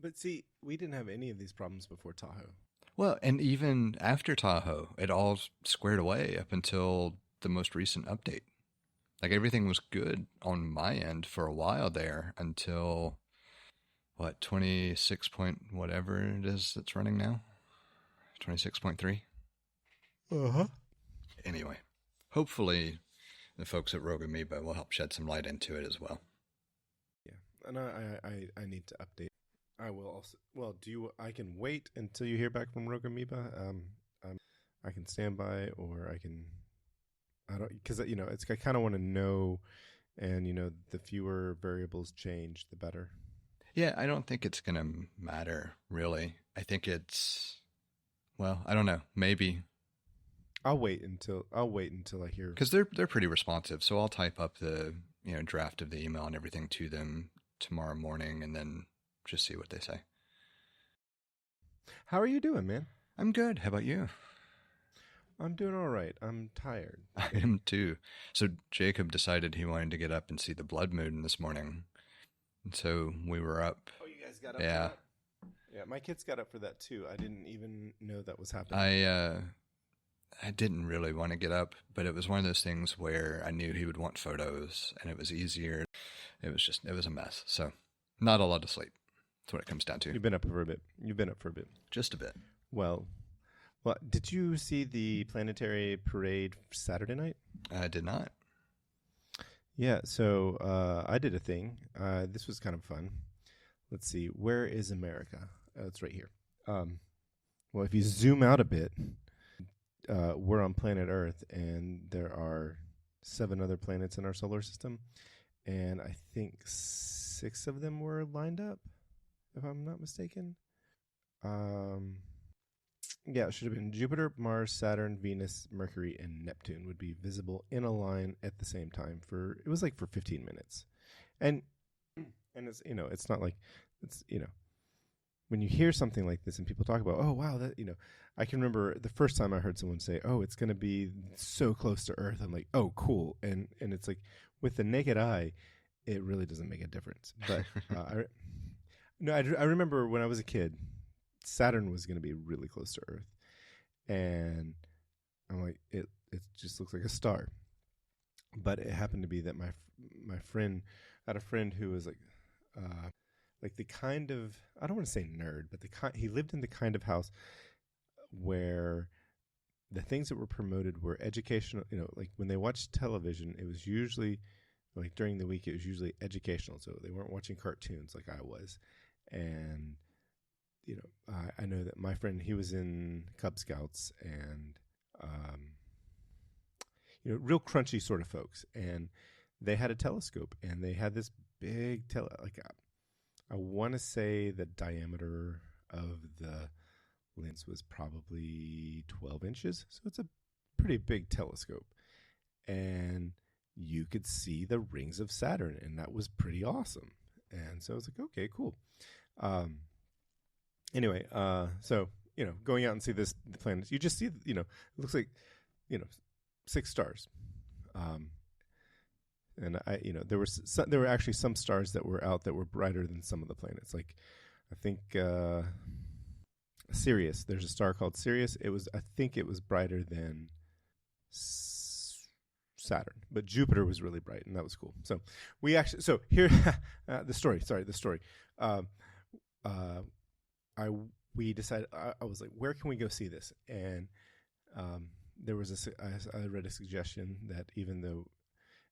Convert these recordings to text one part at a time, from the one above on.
But see, we didn't have any of these problems before Tahoe. Well, and even after Tahoe, it all squared away up until the most recent update. Like everything was good on my end for a while there until what 26 point whatever it is that's running now, 26.3. Uh-huh. Anyway, hopefully the folks at Rogue Amoeba will help shed some light into it as well. Yeah, and I need to update. I will also. Well, I can wait until you hear back from Rogue Amoeba. I can stand by, or I can. I don't, because it's. I kind of want to know, and the fewer variables change, the better. Yeah, I don't think it's gonna matter really. I think it's. Well, I don't know. Maybe. I'll wait until I hear, because they're pretty responsive. So I'll type up the draft of the email and everything to them tomorrow morning, and then just see what they say. How are you doing, man? I'm good. How about you? I'm doing all right. I'm tired. I am too. So Jacob decided he wanted to get up and see the blood moon this morning, and so we were up. Oh, you guys got up? Yeah. For that? Yeah, my kids got up for that too. I didn't even know that was happening. I didn't really want to get up, but it was one of those things where I knew he would want photos, and it was easier. It was a mess. So not a lot of sleep. That's what it comes down to. You've been up for a bit. Just a bit. Well, did you see the planetary parade Saturday night? I did not. Yeah, so I did a thing. This was kind of fun. Let's see. Where is America? It's right here. Well, if you zoom out a bit, we're on planet Earth, and there are 7 other planets in our solar system, and I think 6 of them were lined up, if I'm not mistaken. Yeah, it should have been Jupiter, Mars, Saturn, Venus, Mercury, and Neptune would be visible in a line at the same time for 15 minutes. And it's, it's not like, it's, when you hear something like this and people talk about, oh, wow, that, I can remember the first time I heard someone say, oh, it's going to be so close to Earth. I'm like, oh, cool. And it's like, with the naked eye, it really doesn't make a difference. But I remember when I was a kid, Saturn was going to be really close to Earth. And I'm like, it just looks like a star. But it happened to be that my friend, I had a friend who was like the kind of, I don't want to say nerd, but he lived in the kind of house where the things that were promoted were educational. Like when they watched television, it was usually, like during the week, it was usually educational. So they weren't watching cartoons like I was. And I know that my friend, he was in Cub Scouts and, real crunchy sort of folks. And they had a telescope, and they had this big I want to say the diameter of the lens was probably 12 inches. So it's a pretty big telescope. And you could see the rings of Saturn, and that was pretty awesome. And so I was like, okay, cool. Anyway, so, going out and see the planets, you just see, it looks like, 6 stars. And there were actually some stars that were out that were brighter than some of the planets. Like, I think, Sirius, there's a star called Sirius. I think it was brighter than Saturn, but Jupiter was really bright, and that was cool. So here, the story. We decided, I was like, where can we go see this? And there was I read a suggestion that even though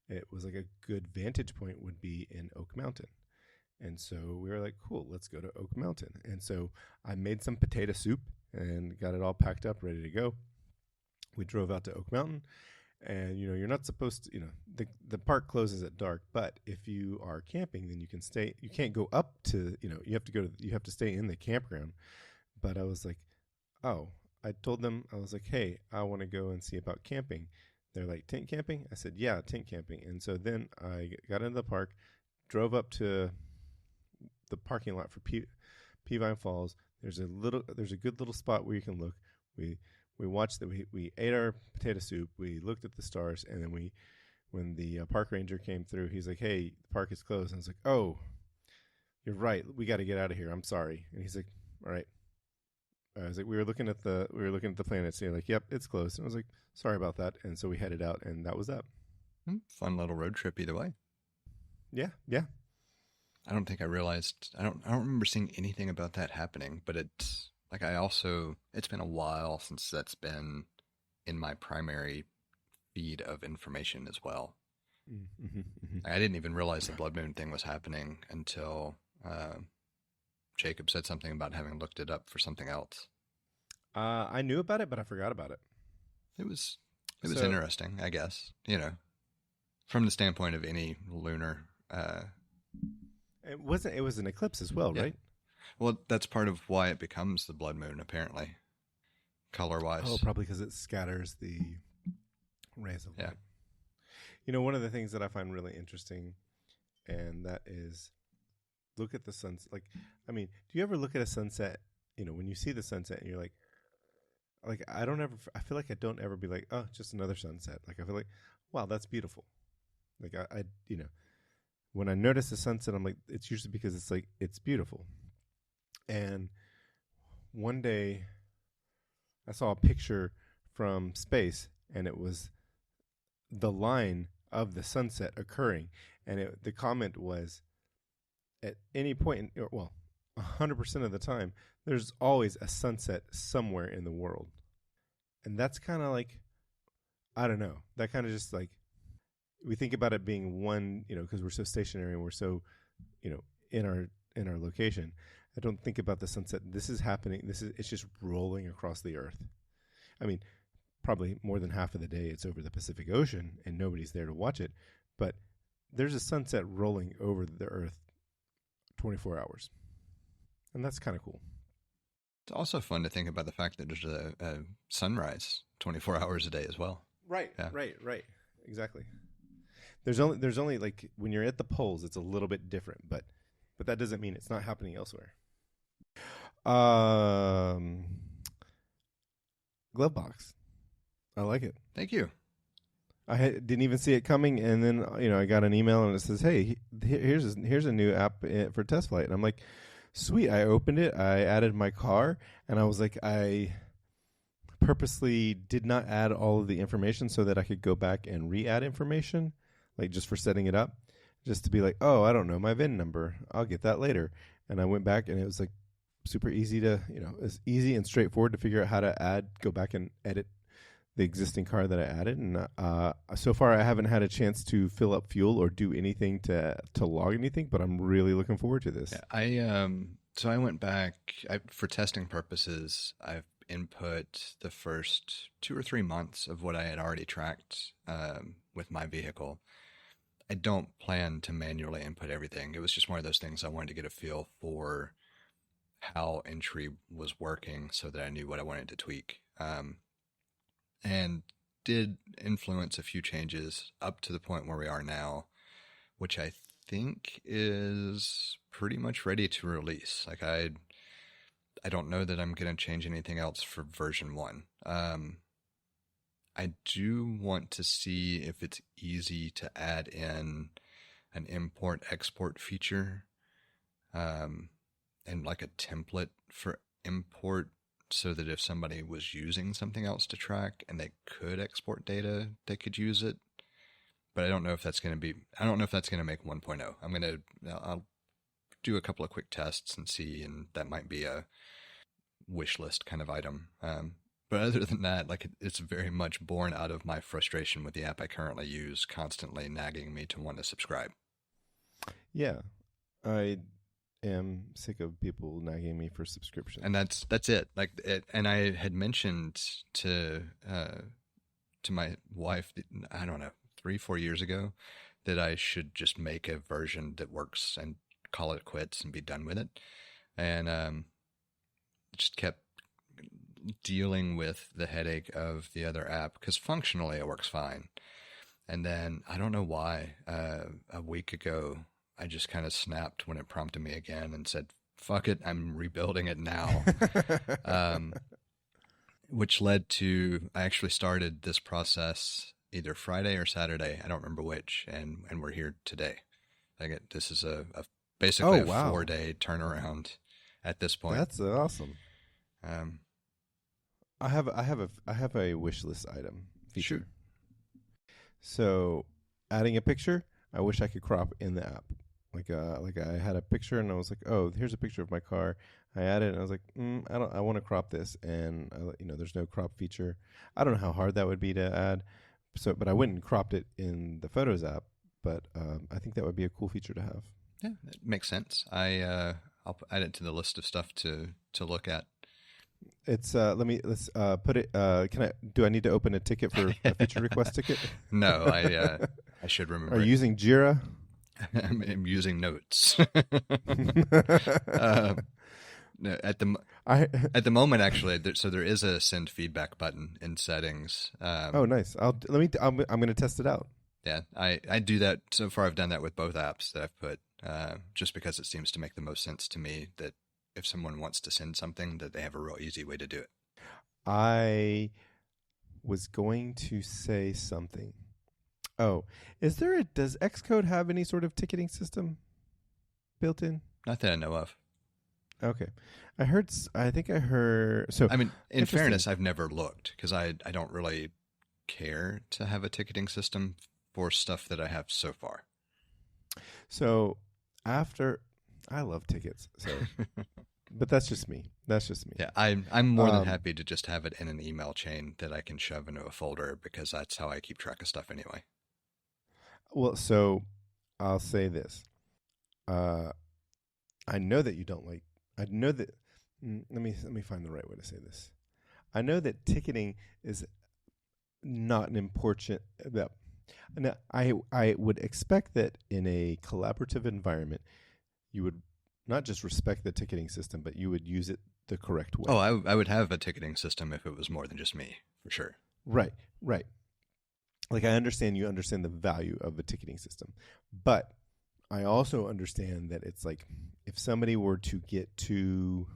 it was like a good vantage point would be in Oak Mountain. And so we were like, cool, let's go to Oak Mountain. And so I made some potato soup and got it all packed up, ready to go. We drove out to Oak Mountain. And, you're not supposed to, the park closes at dark, but if you are camping, then you can stay. You can't go up to, you have to stay in the campground. But I was like, I told them, I was like, hey, I want to go and see about camping. They're like, tent camping? I said, yeah, tent camping. And so then I got into the park, drove up to the parking lot for Peavine Falls. There's a good little spot where you can look. We watched that. We ate our potato soup. We looked at the stars, and then when the park ranger came through, he's like, "Hey, the park is closed." And I was like, "Oh, you're right. We got to get out of here. I'm sorry. And he's like, all right. I was like, we were looking at the planets. And you're like, yep, it's close. And I was like, sorry about that. And so we headed out, and that was that. Fun little road trip either way. Yeah, yeah. I don't think I realized. I don't remember seeing anything about that happening. But it's like it's been a while since that's been in my primary feed of information as well. Mm-hmm, mm-hmm. I didn't even realize the blood moon thing was happening until Jacob said something about having looked it up for something else. I knew about it, but I forgot about it. It was interesting, I guess. From the standpoint of any lunar. It was an eclipse as well, yeah. right? Well, that's part of why it becomes the blood moon, apparently, color-wise. Oh, probably because it scatters the rays of light. Yeah. One of the things that I find really interesting, and that is, look at the sunset. Like, I mean, do you ever look at a sunset? When you see the sunset, and you're like, I feel like I don't ever be like, oh, just another sunset. Like, I feel like, wow, that's beautiful. Like, I when I notice the sunset, I'm like, it's usually because it's like, it's beautiful. And one day I saw a picture from space, and it was the line of the sunset occurring. And the comment was, at any point, 100% of the time, there's always a sunset somewhere in the world. And that's kind of like, I don't know, that kind of just like, we think about it being one, because we're so stationary and we're so, in our location. I don't think about the sunset. This is happening. It's just rolling across the earth. I mean, probably more than half of the day it's over the Pacific Ocean and nobody's there to watch it. But there's a sunset rolling over the earth 24 hours. And that's kind of cool. It's also fun to think about the fact that there's a sunrise 24 hours a day as well. Right, yeah. right. Exactly. There's only like when you're at the poles, it's a little bit different, but that doesn't mean it's not happening elsewhere. GloveBox. I like it. Thank you. I didn't even see it coming, and then I got an email and it says, "Hey, here's a new app for test flight." And I'm like, "Sweet!" I opened it, I added my car, and I was like, I purposely did not add all of the information so that I could go back and re-add information, like just for setting it up, just to be like, "Oh, I don't know my VIN number. I'll get that later." And I went back, and it was like super easy to, it's easy and straightforward to figure out how to go back and edit the existing car that I added. And so far I haven't had a chance to fill up fuel or do anything to log anything, but I'm really looking forward to this. Yeah, so I went back for testing purposes. I've input the first 2 or 3 months of what I had already tracked with my vehicle. I don't plan to manually input everything. It was just one of those things I wanted to get a feel for how entry was working so that I knew what I wanted to tweak. And did influence a few changes up to the point where we are now, which I think is pretty much ready to release. Like I don't know that I'm going to change anything else for version 1. I do want to see if it's easy to add in an import-export feature, and like a template for import, so that if somebody was using something else to track and they could export data, they could use it. But I don't know if that's going to make 1.0. I'll do a couple of quick tests and see, and that might be a wish list kind of item. But other than that, like it's very much born out of my frustration with the app I currently use, constantly nagging me to want to subscribe. Yeah, I am sick of people nagging me for subscription, and that's it. And I had mentioned to my wife, I don't know, 3-4 years ago, that I should just make a version that works and call it quits and be done with it. And just kept dealing with the headache of the other app, because functionally it works fine. And then I don't know why, a week ago, I just kind of snapped when it prompted me again and said, fuck it, I'm rebuilding it now. Which led to, I actually started this process either Friday or Saturday. I don't remember which. And we're here today. This is a basically a wow. 4-day turnaround at this point. That's awesome. Um, I have a wish list item feature. Shoot. So, adding a picture, I wish I could crop in the app. Like I had a picture and I was like, oh, here's a picture of my car. I added it and I was like, I want to crop this, and there's no crop feature. I don't know how hard that would be to add. So, but I went and cropped it in the Photos app. But I think that would be a cool feature to have. Yeah, it makes sense. I'll add it to the list of stuff to look at. It's let's put it. Do I need to open a ticket for a feature request ticket? No, I should remember. Are you using Jira? I'm using Notes. No, at the moment, actually, so there is a send feedback button in settings. Oh, nice. I'm going to test it out. Yeah, I do that. So far, I've done that with both apps that I've put, just because it seems to make the most sense to me that if someone wants to send something, that they have a real easy way to do it. I was going to say something. Oh, does Xcode have any sort of ticketing system built in? Not that I know of. Okay. I think I heard. So, I mean, in fairness, I've never looked because I don't really care to have a ticketing system for stuff that I have so far. So I love tickets. So, but that's just me. Yeah, I'm more than happy to just have it in an email chain that I can shove into a folder because that's how I keep track of stuff anyway. Well, so I'll say this. I know that you don't like. I know that. Let me find the right way to say this. I know that ticketing is not an important. Now, I would expect that in a collaborative environment, you would not just respect the ticketing system, but you would use it the correct way. Oh, I would have a ticketing system if it was more than just me, for sure. Right. Like, I understand you understand the value of a ticketing system, but I also understand that it's like if somebody were to get to,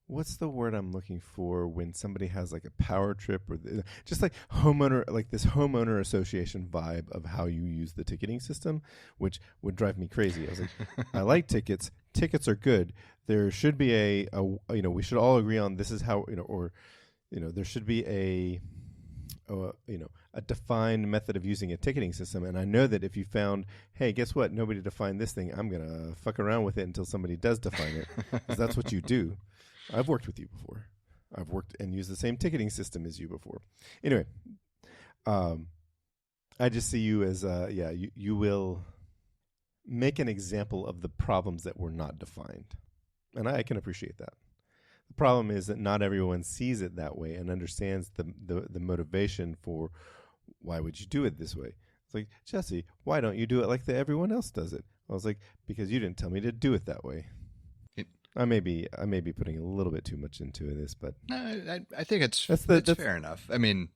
what's the word I'm looking for when somebody has like a power trip or just like this homeowner association vibe of how you use the ticketing system, which would drive me crazy. I was like, I like tickets. Tickets are good. There should be we should all agree on this is how, there should be a defined method of using a ticketing system. And I know that if you found, hey, guess what? Nobody defined this thing. I'm going to fuck around with it until somebody does define it. Because that's what you do. I've worked with you before. I've worked and used the same ticketing system as you before. Anyway, I just see you as, you will make an example of the problems that were not defined. And I can appreciate that. The problem is that not everyone sees it that way and understands the motivation for why would you do it this way. It's like, Jesse, why don't you do it like everyone else does it? I was like, because you didn't tell me to do it that way. I may be putting a little bit too much into this, but I think it's fair enough. I mean,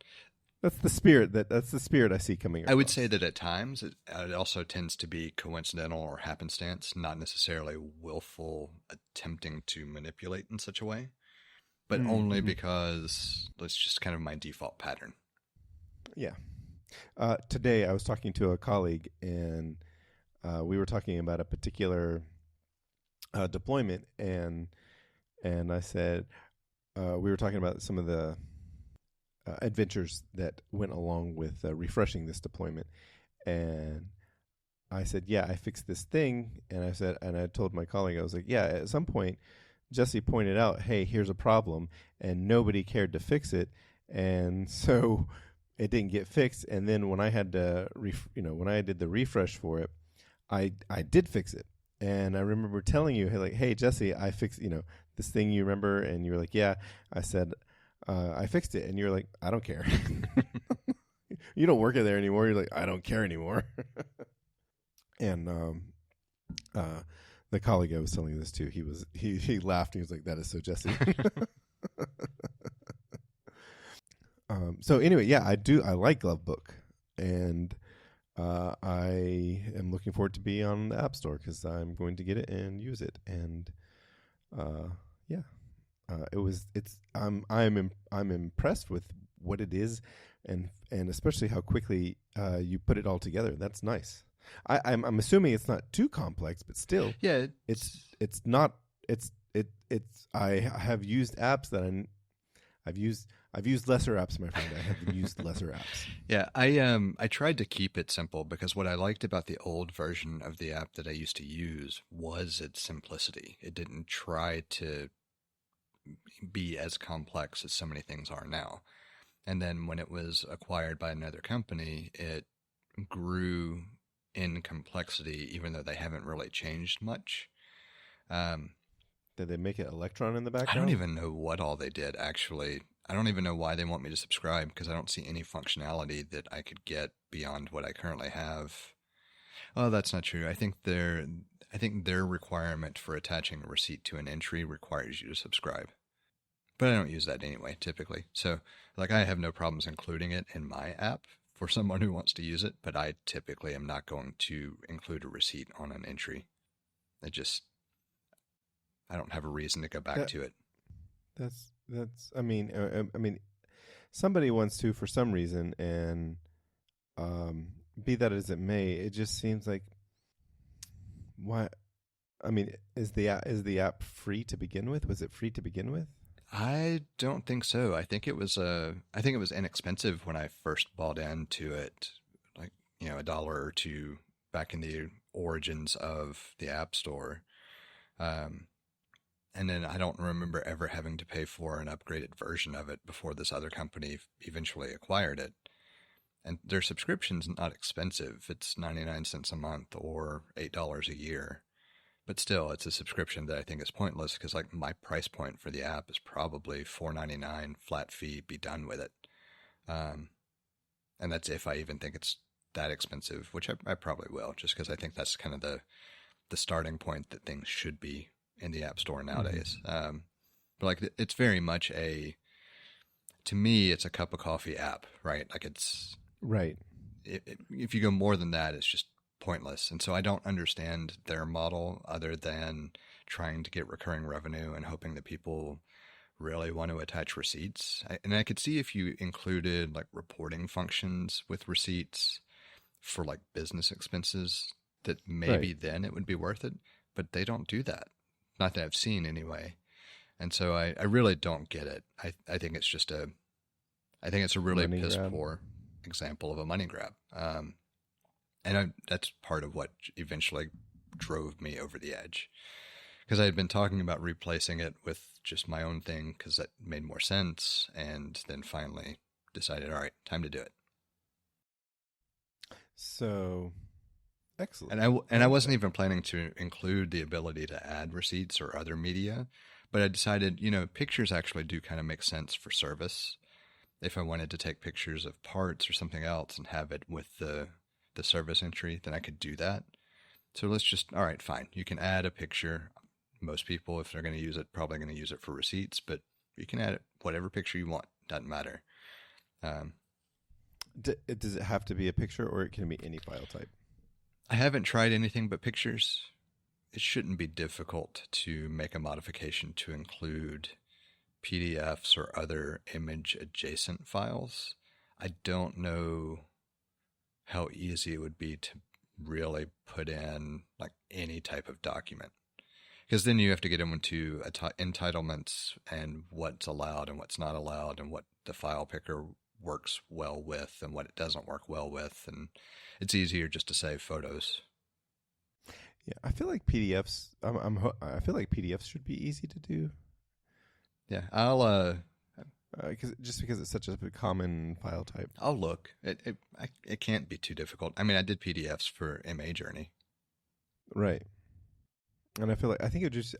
that's the spirit I see coming across. I would say that at times it also tends to be coincidental or happenstance, not necessarily willful attempting to manipulate in such a way, but only because it's just kind of my default pattern. Yeah. Today I was talking to a colleague and we were talking about a particular deployment, and I said we were talking about some of the adventures that went along with refreshing this deployment, and I said, yeah, I fixed this thing, and I told my colleague, I was like, yeah, at some point Jesse pointed out, hey, here's a problem, and nobody cared to fix it, and so it didn't get fixed. And then when I had to when I did the refresh for it, I did fix it. And I remember telling you, hey, Jesse, I fixed, this thing, you remember? And you were like, yeah. I said, I fixed it. And you're like, I don't care. You don't work in there anymore. You're like, I don't care anymore. And the colleague I was telling this to, he laughed. And he was like, that is so Jesse. So anyway, yeah, I like GloveBook. And I am looking forward to be on the App Store because I'm going to get it and use it. And I'm impressed with what it is, and especially how quickly you put it all together. That's nice. I'm assuming it's not too complex, but still, Yeah, it's not. It's. I have used apps that I've used lesser apps, my friend. I have used lesser apps. Yeah, I tried to keep it simple because what I liked about the old version of the app that I used to use was its simplicity. It didn't try to be as complex as so many things are now. And then when it was acquired by another company, it grew in complexity, even though they haven't really changed much. Um, Did they make it Electron in the I don't background? even know what all they did, actually. I don't even know why they want me to subscribe because I don't see any functionality that I could get beyond what I currently have. Oh, that's not true. I think their requirement for attaching a receipt to an entry requires you to subscribe. But I don't use that anyway, typically. So, like, I have no problems including it in my app for someone who wants to use it, but I typically am not going to include a receipt on an entry. It just, I don't have a reason to go back That to it. that's. I mean, somebody wants to for some reason, and be that as it may, it just seems like why. I mean, is the app free to begin with? Was it free to begin with? I don't think so. I think it was inexpensive when I first bought into it, like, a dollar or two back in the origins of the App Store. Um, and then I don't remember ever having to pay for an upgraded version of it before this other company eventually acquired it. And their subscription's not expensive. It's 99 cents a month or $8 a year. But still, it's a subscription that I think is pointless because, like, my price point for the app is probably $4.99 flat fee. Be done with it, um, and that's if I even think it's that expensive, which I probably will, just because I think that's kind of the starting point that things should be in the app store nowadays. But like, it's very much to me, it's a cup of coffee app, right? Like, Right. if you go more than that, it's just pointless. And so I don't understand their model other than trying to get recurring revenue and hoping that people really want to attach receipts. And I could see if you included like reporting functions with receipts for like business expenses, that maybe Right. then it would be worth it. But they don't do that. Not that I've seen anyway. And so I really don't get it. I think it's just I think it's a really Money piss grab. poor example of a money grab. That's part of what eventually drove me over the edge. Because I had been talking about replacing it with just my own thing because that made more sense. And then finally decided, all right, time to do it. So excellent. And I wasn't even planning to include the ability to add receipts or other media. But I decided, pictures actually do kind of make sense for service. If I wanted to take pictures of parts or something else and have it with the service entry, then I could do that. So let's just, all right, fine. You can add a picture. Most people, if they're going to use it, probably going to use it for receipts, but you can add it, whatever picture you want. Doesn't matter. Does it have to be a picture, or it can be any file type? I haven't tried anything but pictures. It shouldn't be difficult to make a modification to include PDFs or other image adjacent files. I don't know how easy it would be to really put in like any type of document, because then you have to get into entitlements and what's allowed and what's not allowed and what the file picker works well with and what it doesn't work well with. And it's easier just to save photos. Yeah, I feel like PDFs. I feel like PDFs should be easy to do. Yeah, Because it's such a common file type. I'll look. It can't be too difficult. I mean, I did PDFs for MA Journey. Right. And I think it just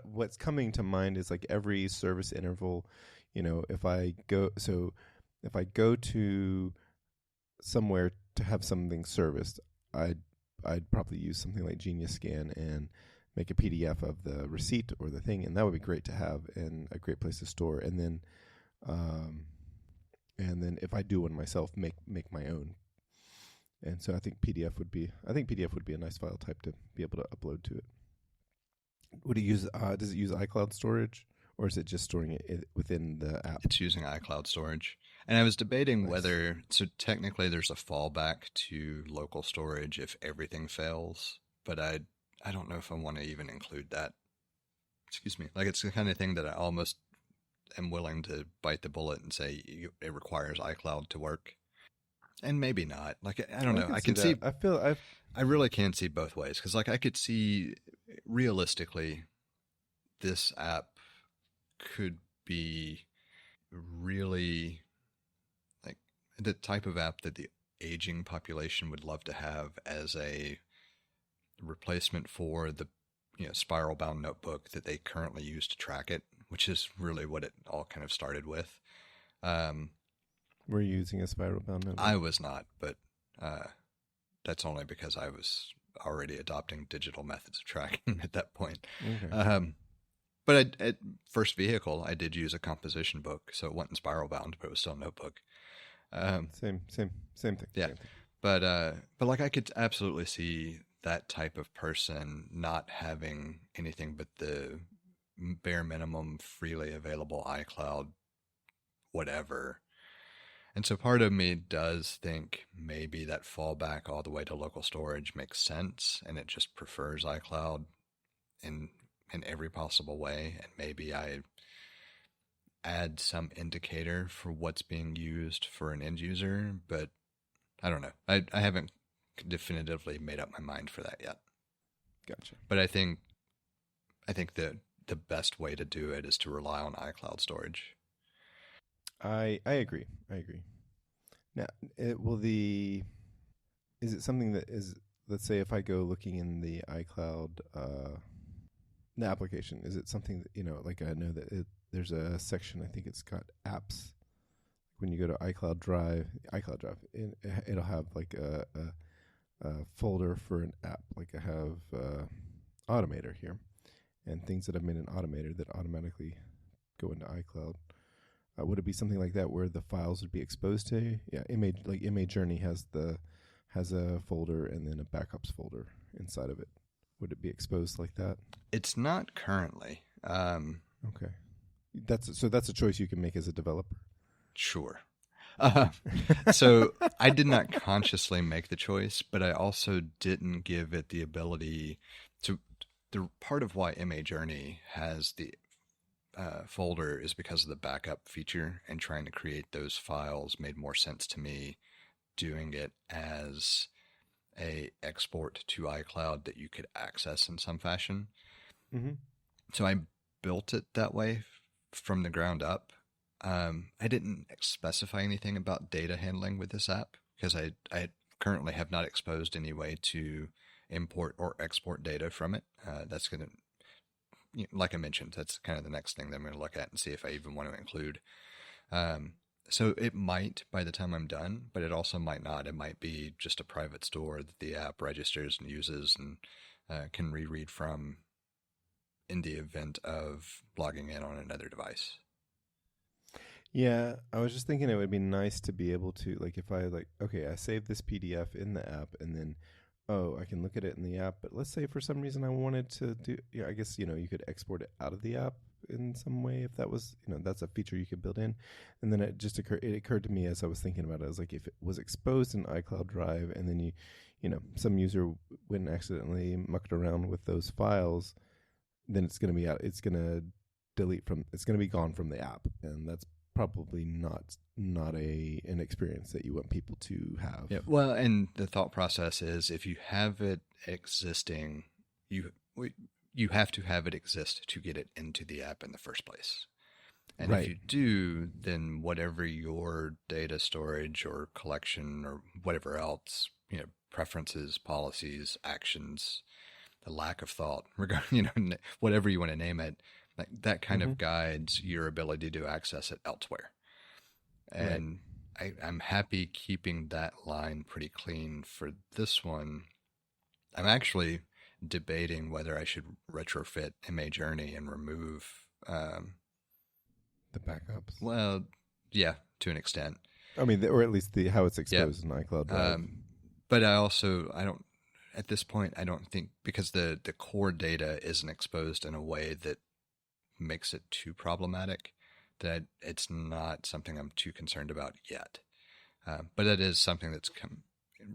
what's coming to mind is like every service interval, if I go to somewhere to have something serviced, I'd probably use something like Genius Scan and make a PDF of the receipt or the thing, and that would be great to have and a great place to store. And then if I do one myself, make my own. And so I think PDF would be a nice file type to be able to upload to it. Would it use does it use iCloud storage, or is it just storing it within the app? It's using iCloud storage. And I was debating Nice. whether, so technically there's a fallback to local storage if everything fails, but I don't know if I want to even include that. Excuse me. Like it's the kind of thing that I almost am willing to bite the bullet and say it requires iCloud to work. And maybe not. Like, I don't know. I can see, I really can see both ways. Cause like I could see realistically, this app could be really like the type of app that the aging population would love to have as a replacement for the spiral bound notebook that they currently use to track it, which is really what it all kind of started with. Were you using a spiral bound notebook? I was not, but that's only because I was already adopting digital methods of tracking at that point. Okay. But at first vehicle, I did use a composition book, so it wasn't spiral bound, but it was still a notebook. Same thing. Yeah, Same thing. but like I could absolutely see that type of person not having anything but the bare minimum freely available iCloud, whatever. And so part of me does think maybe that fallback all the way to local storage makes sense, and it just prefers iCloud in every possible way, and maybe I add some indicator for what's being used for an end user, but I don't know. I haven't definitively made up my mind for that yet. Gotcha. But I think that the best way to do it is to rely on iCloud storage. I agree. Now, is it something that is, let's say if I go looking in the iCloud the application, is it something that, like I know that there's a section, I think it's got apps. When you go to iCloud Drive, it'll have like a folder for an app. Like I have Automator here, and things that I've made in Automator that automatically go into iCloud. Would it be something like that where the files would be exposed to? Yeah, Image Journey has a folder and then a backups folder inside of it. Would it be exposed like that? It's not currently. Okay, that's a choice you can make as a developer. Sure. So I did not consciously make the choice, but I also didn't give it the ability to. The part of why MA Journey has the folder is because of the backup feature, and trying to create those files made more sense to me doing it as a export to iCloud that you could access in some fashion. Mm-hmm. So I built it that way from the ground up. I didn't specify anything about data handling with this app because I currently have not exposed any way to import or export data from it. That's going to, like I mentioned, that's kind of the next thing that I'm going to look at and see if I even want to include. So it might by the time I'm done, but it also might not. It might be just a private store that the app registers and uses and can reread from in the event of logging in on another device. Yeah, I was just thinking it would be nice to be able to, like, if I I saved this PDF in the app, and then I can look at it in the app. But let's say for some reason I wanted to do, I guess you could export it out of the app in some way if that was, that's a feature you could build in. And then it occurred to me as I was thinking about it, I was like, if it was exposed in iCloud Drive, and then some user went and accidentally mucked around with those files, then it's going to be out. It's going to it's going to be gone from the app, and that's probably not an experience that you want people to have. Yeah. Well, and the thought process is if you have it existing, you have to have it exist to get it into the app in the first place. And right. If you do, then whatever your data storage or collection or whatever else, preferences, policies, actions, the lack of thought, whatever you want to name it, like that kind of guides your ability to access it elsewhere. And right. I'm happy keeping that line pretty clean for this one. I'm actually debating whether I should retrofit MA Journey and remove the backups. Well, yeah, to an extent. I mean, or at least how it's exposed in iCloud Drive. But I don't, at this point, I don't think, because the core data isn't exposed in a way that makes it too problematic, that it's not something I'm too concerned about yet. But it is something that's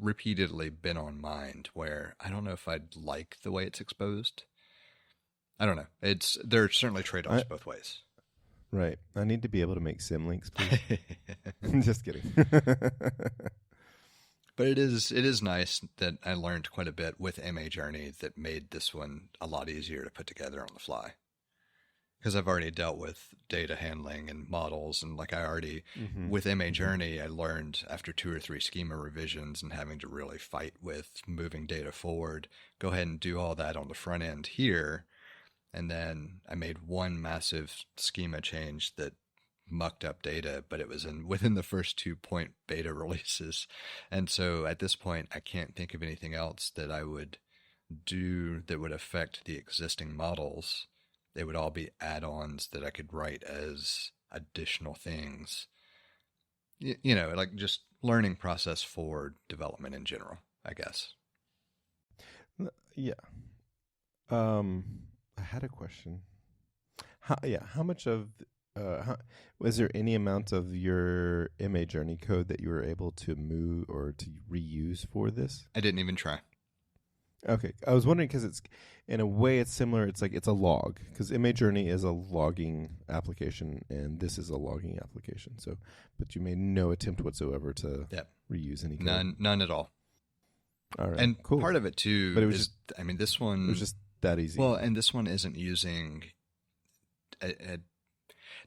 repeatedly been on mind where I don't know if I'd like the way it's exposed. I don't know. There are certainly trade-offs both ways. Right. I need to be able to make sim links, please. Just kidding. But it is nice that I learned quite a bit with MA Journey that made this one a lot easier to put together on the fly. Because I've already dealt with data handling and models, and like I already, with MA Journey, I learned after 2 or 3 schema revisions and having to really fight with moving data forward, go ahead and do all that on the front end here. And then I made one massive schema change that mucked up data, but it was within the first 2 point beta releases. And so at this point, I can't think of anything else that I would do that would affect the existing models. They would all be add-ons that I could write as additional things. You know, like just learning process for development in general, I guess. Yeah. I had a question. How much of was there any amount of your MA Journey code that you were able to move or to reuse for this? I didn't even try. Okay, I was wondering because it's in a way it's similar. It's like it's a log because MA Journey is a logging application and this is a logging application. So, but you made no attempt whatsoever to reuse any code. None at all. All right, and cool. Part of it too, but it was this one it was just that easy. Well, and this one isn't using.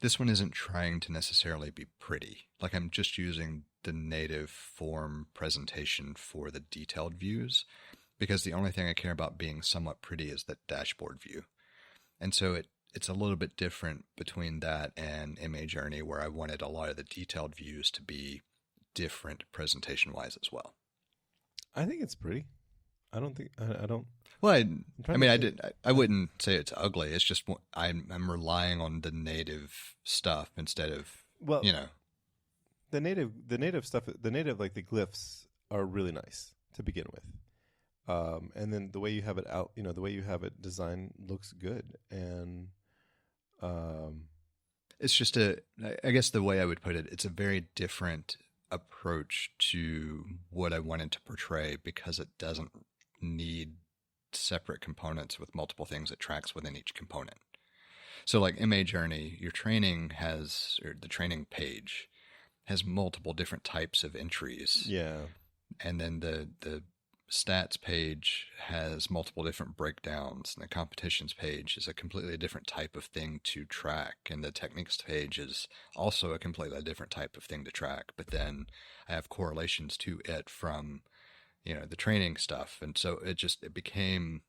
This one isn't trying to necessarily be pretty. Like I'm just using the native form presentation for the detailed views. Because the only thing I care about being somewhat pretty is that dashboard view. And so it's a little bit different between that and MA Journey where I wanted a lot of the detailed views to be different presentation-wise as well. I think it's pretty. I don't think, I don't. Well, I wouldn't say it's ugly. It's just I'm relying on the native stuff instead of, The native stuff, like the glyphs are really nice to begin with. And then the way you have it out, the way you have it designed looks good. And it's just I guess the way I would put it, it's a very different approach to what I wanted to portray because it doesn't need separate components with multiple things it tracks within each component. So like MA Journey, the training page has multiple different types of entries. Yeah. And then the stats page has multiple different breakdowns, and the competitions page is a completely different type of thing to track, and the techniques page is also a completely different type of thing to track. But then I have correlations to it from the training stuff, and so it became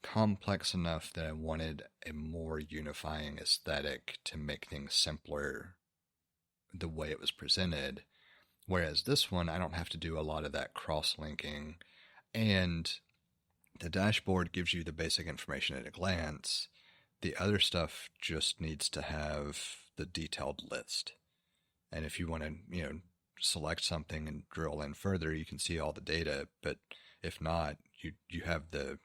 complex enough that I wanted a more unifying aesthetic to make things simpler the way it was presented. Whereas this one, I don't have to do a lot of that cross-linking, and the dashboard gives you the basic information at a glance. The other stuff just needs to have the detailed list. And if you want to, select something and drill in further, you can see all the data. But if not, you have the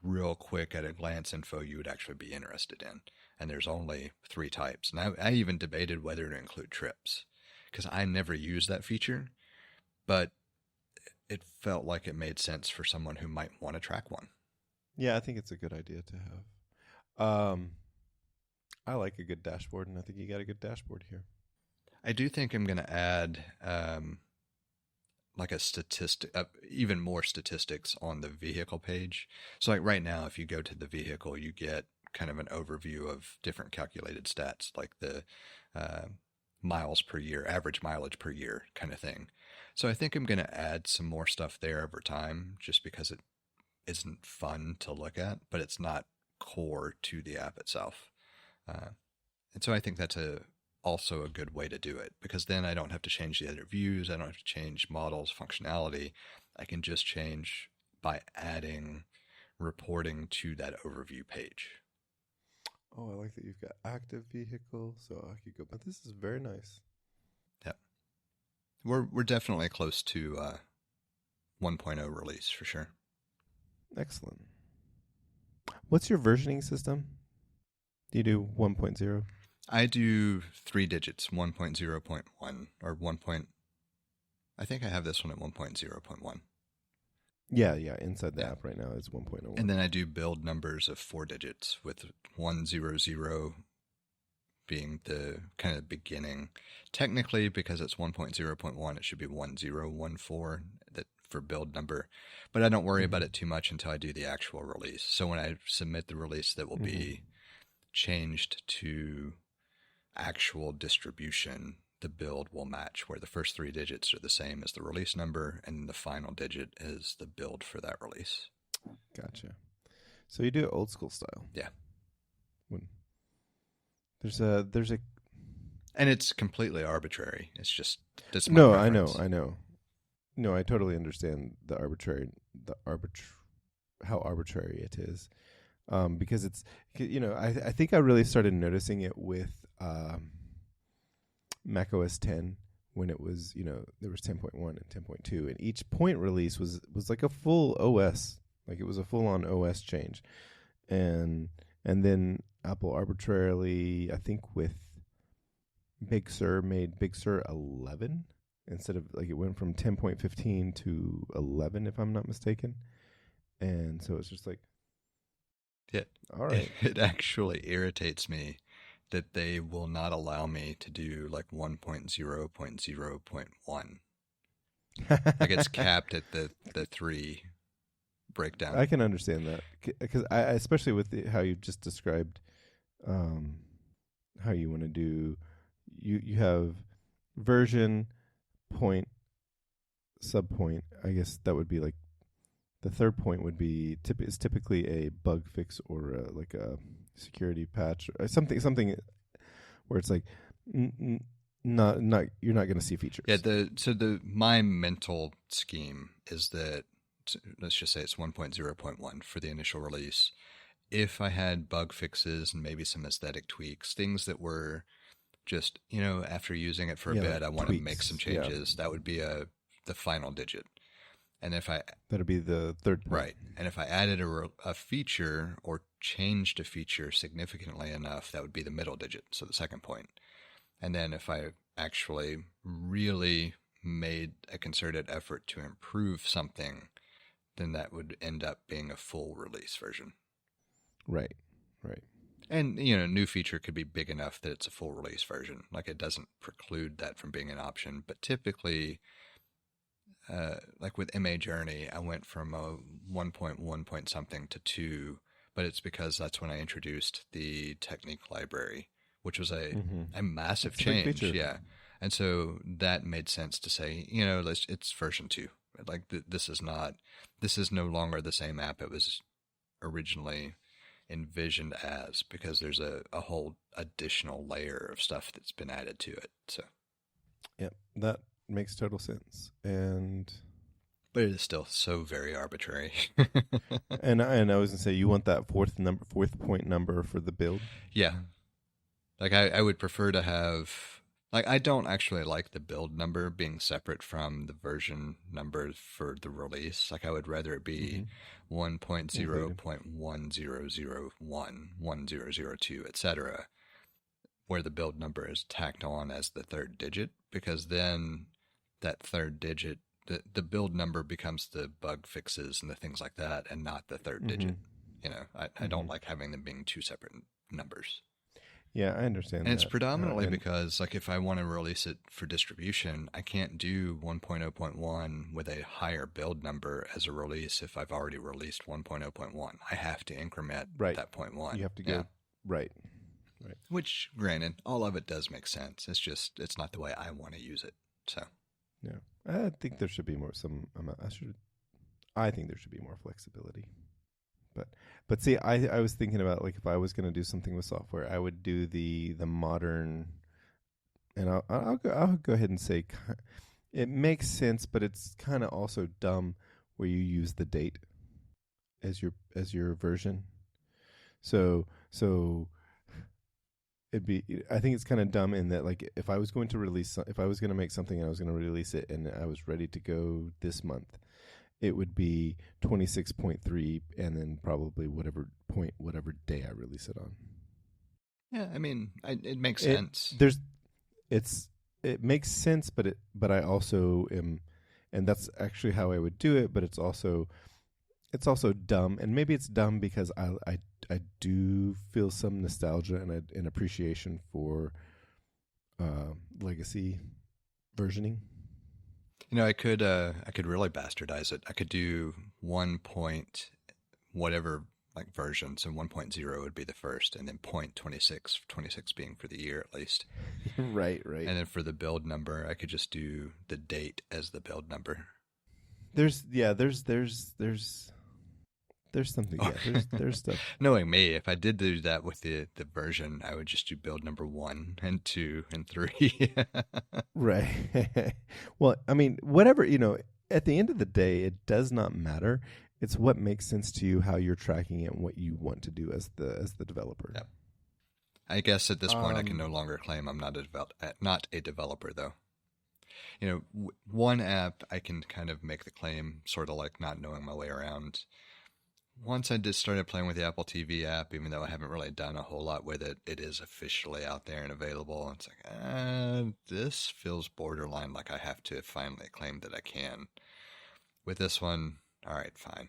real quick at a glance info you would actually be interested in. And there's only 3 types. And I even debated whether to include trips, because I never used that feature, but it felt like it made sense for someone who might want to track one. Yeah, I think it's a good idea to have. I like a good dashboard, and I think you got a good dashboard here. I do think I'm going to add like a statistic, even more statistics on the vehicle page. So like right now, if you go to the vehicle, you get kind of an overview of different calculated stats, like the miles per year, average mileage per year kind of thing. So I think I'm going to add some more stuff there over time just because it isn't fun to look at, but it's not core to the app itself. And so I think that's also a good way to do it, because then I don't have to change the other views. I don't have to change models, functionality. I can just change by adding reporting to that overview page. Oh, I like that you've got active vehicle, so I could go. But this is very nice. Yep, we're definitely close to 1.0 release for sure. Excellent. What's your versioning system? Do you do 1.0? I do 3 digits, 1.0.1 or 1. I think I have this one at 1.0.1. Yeah, inside the Yeah. app right now is 1.01. And then I do build numbers of 4 digits with 100 being the kind of beginning. Technically, because it's 1.0.1, it should be 1014 that for build number. But I don't worry about it too much until I do the actual release. So when I submit the release that will be changed to actual distribution, the build will match where the first 3 digits are the same as the release number and the final digit is the build for that release. Gotcha. So you do it old school style. Yeah. When there's a and it's completely arbitrary. It's just that's my No, preference. I know. No, I totally understand how arbitrary it is. Because it's, I think I really started noticing it with Mac OS 10 when it was, there was 10.1 and 10.2, and each point release was like a full OS, like it was a full on OS change, and then Apple arbitrarily, I think with Big Sur, made Big Sur 11 instead of, like, it went from 10.15 to 11 if I'm not mistaken, and so it's just like, Yeah. all right. It actually irritates me that they will not allow me to do like 1.0.0.1. Like it's capped at the 3 breakdown. I can understand that because I especially with how you just described how you want to do. You have version, point, subpoint. I guess that would be like the third point would be is typically a bug fix or like a security patch or something where it's like not you're not going to see features. Yeah. My mental scheme is that, let's just say it's 1.0.1 for the initial release. If I had bug fixes and maybe some aesthetic tweaks, things that were just, after using it for a bit, I want to make some changes. That would be the final digit. And if that'd be the third point. Right. And if I added a feature or changed a feature significantly enough, that would be the middle digit, so the second point. And then if I actually really made a concerted effort to improve something, then that would end up being a full release version. Right. And, new feature could be big enough that it's a full release version. Like it doesn't preclude that from being an option. But typically, like with MA Journey, I went from a 1.1 point something to 2, but it's because that's when I introduced the technique library, which was a massive change. Yeah. And so that made sense to say, it's version 2. Like this is no longer the same app it was originally envisioned as, because there's a whole additional layer of stuff that's been added to it. So, yep, that makes total sense. But it is still so very arbitrary. and I was gonna say, you want that fourth point number for the build? Yeah. Like I would prefer to have, like, I don't actually like the build number being separate from the version number for the release. Like I would rather it be 1.0.1001, 1002, etc., where the build number is tacked on as the third digit, because then that third digit, the build number becomes the bug fixes and the things like that, and not the third digit. I don't like having them being two separate numbers. Yeah, I understand. And it's predominantly because, like, if I want to release it for distribution, I can't do 1.0.1 with a higher build number as a release if I've already released 1.0.1. I have to increment that 0.1. You have to go right. Which, granted, all of it does make sense. It's just, it's not the way I want to use it. So, yeah, I think there should be more. I think there should be more flexibility. But see, I was thinking about, like, if I was going to do something with software, I would do the modern, and I'll go ahead and say it makes sense, but it's kind of also dumb where you use the date as your version. So it'd be, I think it's kind of dumb in that, like, if I was going to make something and I was going to release it and I was ready to go this month, it would be 26.3 and then probably whatever day I release it on. Yeah, I mean, it makes It sense. there's it makes sense, but I also am, and that's actually how I would do it. But it's also dumb, and maybe it's dumb because I do feel some nostalgia and an appreciation for legacy versioning. I could really bastardize it. I could do 1 point whatever like version. So 1.0 would be the first, and then point 26 being for the year at least. Right, right. And then for the build number, I could just do the date as the build number. There's something. Yeah, there's stuff. Knowing me, if I did do that with the version, I would just do build number 1 and 2 and 3. Right. Well, I mean, whatever, at the end of the day, it does not matter. It's what makes sense to you, how you're tracking it, and what you want to do as the developer. Yep. I guess at this point I can no longer claim I'm not a developer, though. One app I can kind of make the claim, sort of like not knowing my way around. Once I just started playing with the Apple TV app, even though I haven't really done a whole lot with it, it is officially out there and available. It's like, this feels borderline like I have to finally claim that I can. With this one, all right, fine.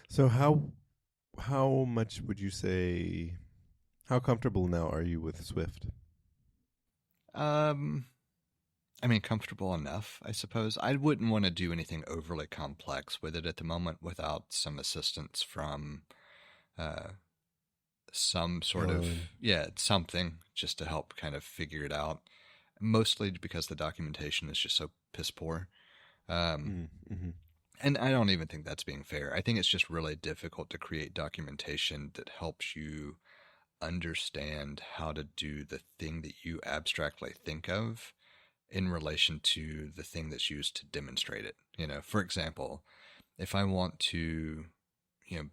So how much would you say? How comfortable now are you with Swift? Comfortable enough, I suppose. I wouldn't want to do anything overly complex with it at the moment without some assistance from some sort of, something just to help kind of figure it out. Mostly because the documentation is just so piss poor. Mm-hmm. And I don't even think that's being fair. I think it's just really difficult to create documentation that helps you understand how to do the thing that you abstractly think of in relation to the thing that's used to demonstrate it. For example, if I want to,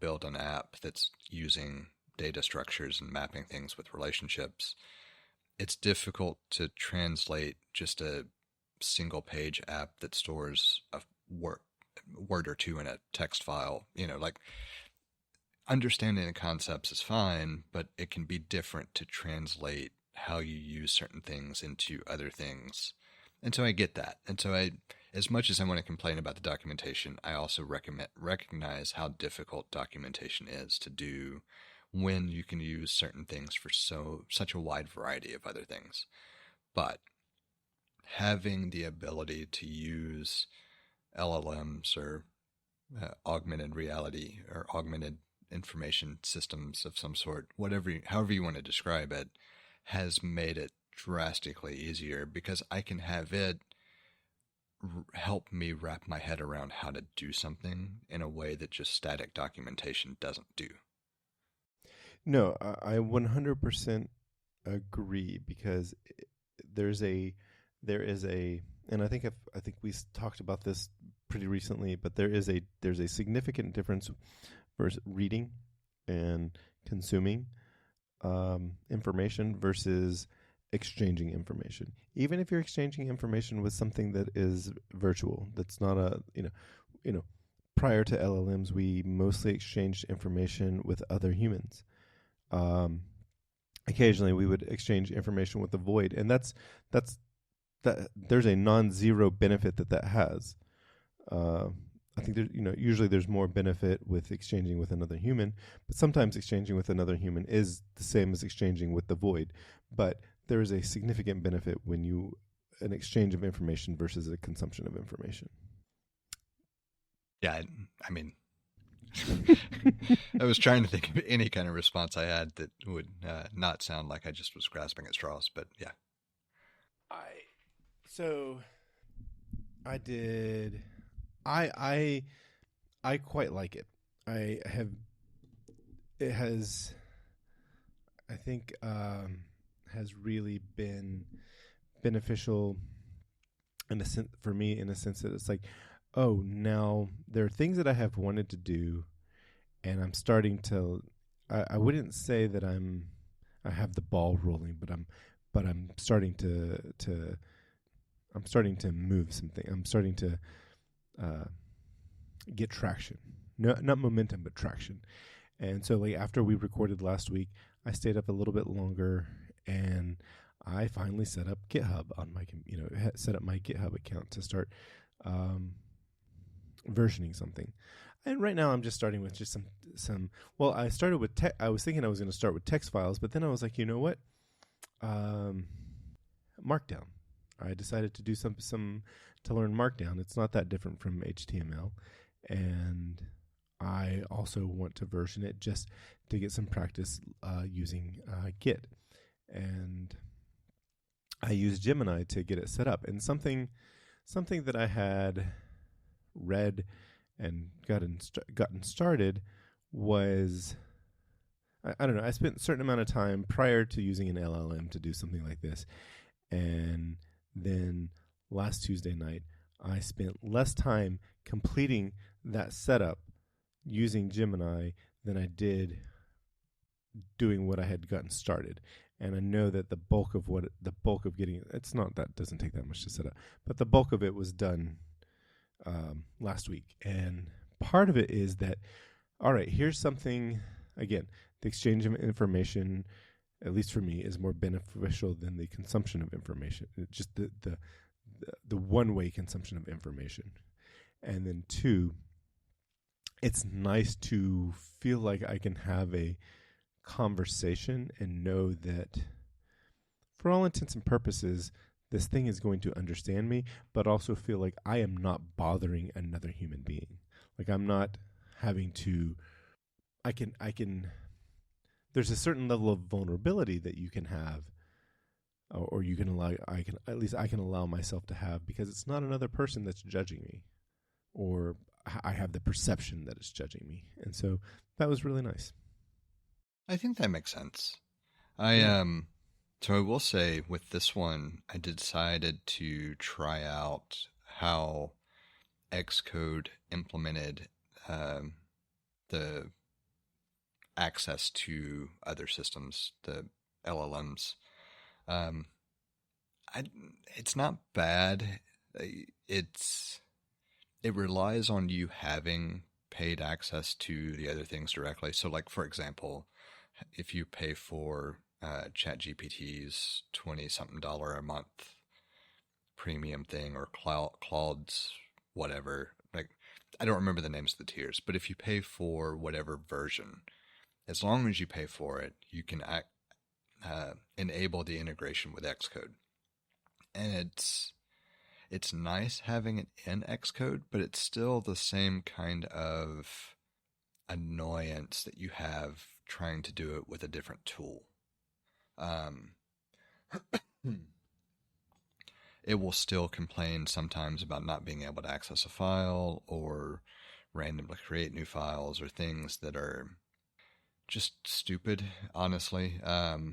build an app that's using data structures and mapping things with relationships, it's difficult to translate just a single page app that stores a word or two in a text file. Like understanding the concepts is fine, but it can be different to translate how you use certain things into other things. And so I get that. And so as much as I want to complain about the documentation, I also recognize how difficult documentation is to do when you can use certain things for such a wide variety of other things. But having the ability to use LLMs or augmented reality or augmented information systems of some sort, however you want to describe it, has made it drastically easier because I can have it help me wrap my head around how to do something in a way that just static documentation doesn't do. No, I 100% agree because there is a, and I think we talked about this pretty recently, but there's a significant difference versus reading and consuming information versus exchanging information. Even if you're exchanging information with something that is virtual, that's not prior to LLMs, we mostly exchanged information with other humans. Occasionally we would exchange information with the void, and that's there's a non-zero benefit that has. I think usually there's more benefit with exchanging with another human, but sometimes exchanging with another human is the same as exchanging with the void. But there is a significant benefit when an exchange of information versus a consumption of information. Yeah, I mean, I was trying to think of any kind of response I had that would not sound like I just was grasping at straws, but yeah. I quite like it. It has, I think, has really been beneficial in a sense for me, in a sense that it's like, oh, now there are things that I have wanted to do, and I'm starting to. I wouldn't say that I have the ball rolling, but I'm starting to move something. I'm starting to get traction. No, not momentum, but traction. And so, like, after we recorded last week, I stayed up a little bit longer, and I finally set up GitHub on my, set up my GitHub account to start versioning something. And right now I'm just starting with just some. Well, I started with I was thinking I was going to start with text files, but then I was like, you know what? Markdown. I decided to do some to learn Markdown. It's not that different from HTML, and I also want to version it just to get some practice using Git. And I used Gemini to get it set up. And something that I had read and gotten started was, I don't know, I spent a certain amount of time prior to using an LLM to do something like this. And then last Tuesday night, I spent less time completing that setup using Gemini than I did doing what I had gotten started. And I know that the bulk of getting it's not that doesn't take that much to set up, but the bulk of it was done last week. And part of it is that, all right, here's something, again, the exchange of information, at least for me, is more beneficial than the consumption of information. Just the one-way consumption of information. And then two, it's nice to feel like I can have a conversation and know that for all intents and purposes, this thing is going to understand me, but also feel like I am not bothering another human being. Like I'm not having to, I can, there's a certain level of vulnerability that you can have, or you can allow, I can allow myself to have, because it's not another person that's judging me, or I have the perception that it's judging me. And so that was really nice. I think that makes sense. So I will say with this one, I decided to try out how Xcode implemented the access to other systems, the LLMs. It's not bad. It relies on you having paid access to the other things directly. So, like, for example, if you pay for ChatGPT's $20-something a month premium thing, or Claude's whatever, like, I don't remember the names of the tiers, but if you pay for whatever version, as long as you pay for it, you can enable the integration with Xcode. And it's nice having it in Xcode, but it's still the same kind of annoyance that you have trying to do it with a different tool. It will still complain sometimes about not being able to access a file, or randomly create new files, or things that are just stupid, honestly. But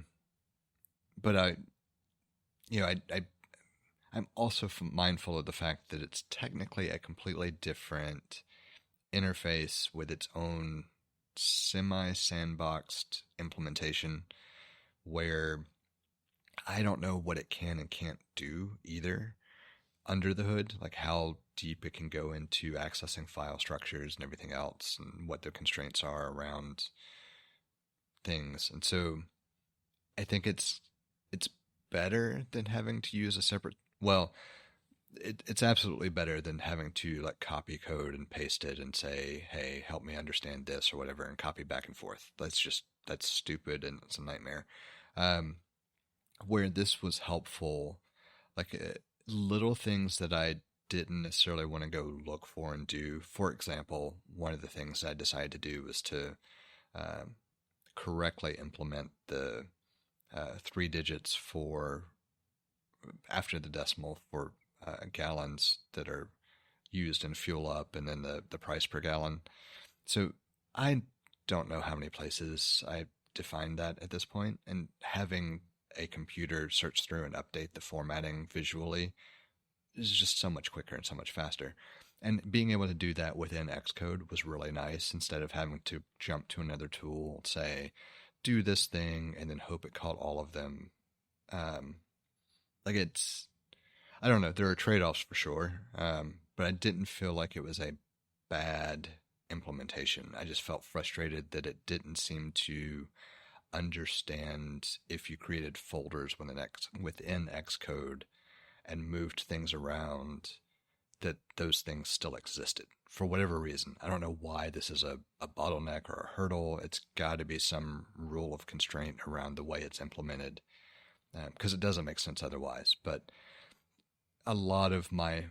I'm also mindful of the fact that it's technically a completely different interface with its own semi-sandboxed implementation, where I don't know what it can and can't do either under the hood, like how deep it can go into accessing file structures and everything else, and what the constraints are around things. And so I think it's better than having to use a separate, well, it's absolutely better than having to like copy code and paste it and say, hey, help me understand this or whatever, and copy back and forth. That's stupid, and it's a nightmare. Where this was helpful, like little things that I didn't necessarily want to go look for and do. For example, one of the things I decided to do was to correctly implement the 3 digits for after the decimal for gallons that are used in fuel up, and then the price per gallon. So I don't know how many places I defined that at this point, and having a computer search through and update the formatting visually is just so much quicker and so much faster. And being able to do that within Xcode was really nice, instead of having to jump to another tool, say, do this thing, and then hope it caught all of them. I don't know, there are trade-offs for sure, but I didn't feel like it was a bad implementation. I just felt frustrated that it didn't seem to understand if you created folders within Xcode and moved things around, that those things still existed for whatever reason. I don't know why this is a bottleneck or a hurdle. It's got to be some rule of constraint around the way it's implemented, because it doesn't make sense otherwise. But a lot of my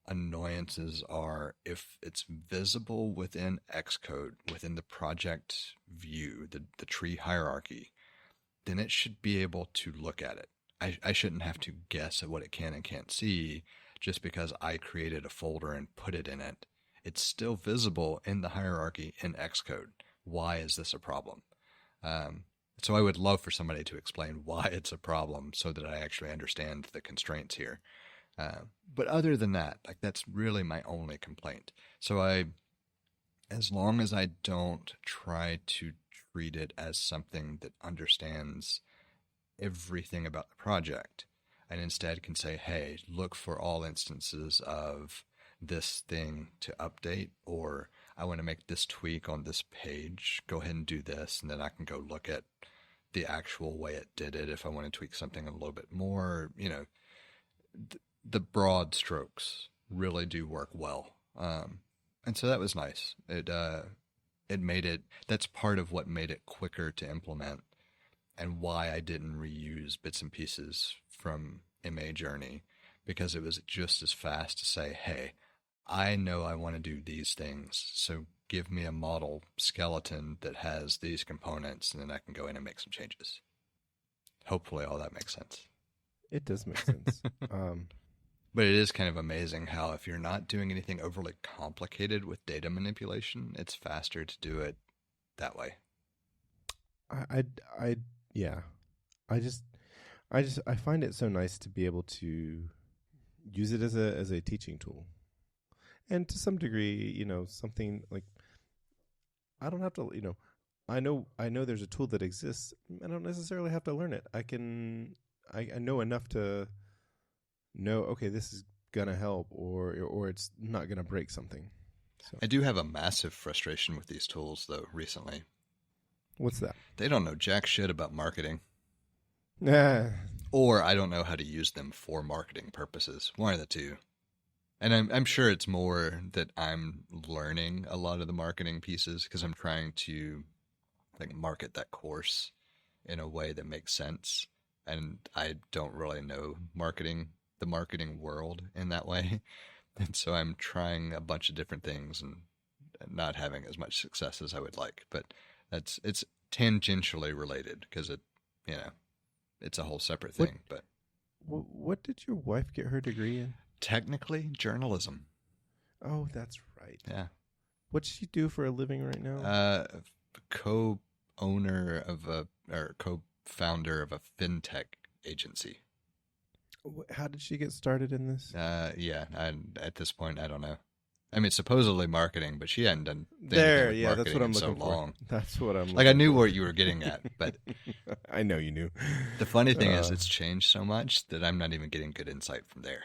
annoyances are if it's visible within Xcode, within the project view, the tree hierarchy, then it should be able to look at it. I shouldn't have to guess at what it can and can't see just because I created a folder and put it in it. It's still visible in the hierarchy in Xcode. Why is this a problem? So I would love for somebody to explain why it's a problem so that I actually understand the constraints here. But other than that, like, that's really my only complaint. So as long as I don't try to treat it as something that understands everything about the project, and instead can say, hey, look for all instances of this thing to update, or I want to make this tweak on this page, go ahead and do this, and then I can go look at the actual way it did it if I want to tweak something a little bit more. The broad strokes really do work well. And so that was nice. It made it, that's part of what made it quicker to implement, and why I didn't reuse bits and pieces from MA Journey, because it was just as fast to say, hey, I know I want to do these things, so give me a model skeleton that has these components, and then I can go in and make some changes. Hopefully all that makes sense. It does make sense. But it is kind of amazing how if you're not doing anything overly complicated with data manipulation, it's faster to do it that way. Yeah. I find it so nice to be able to use it as a teaching tool. And to some degree, something like, I don't have to, I know there's a tool that exists. I don't necessarily have to learn it. I know enough to know, okay, this is going to help, or it's not going to break something. So. I do have a massive frustration with these tools, though, recently. What's that? They don't know jack shit about marketing. Nah. Or I don't know how to use them for marketing purposes. One of the two. And I'm sure it's more that I'm learning a lot of the marketing pieces because I'm trying to market that course in a way that makes sense. And I don't really know the marketing world in that way. And so I'm trying a bunch of different things and not having as much success as I would like. But it's tangentially related because it's a whole separate thing. What did your wife get her degree in? Technically, journalism. Oh, that's right. Yeah. What's she do for a living right now? Co-founder of a fintech agency. How did she get started in this? At this point, I don't know. I mean, supposedly marketing, but she hadn't done marketing that's what I'm looking long. For. That's what I'm I knew what you were getting at, but I know you knew. The funny thing is it's changed so much that I'm not even getting good insight from there.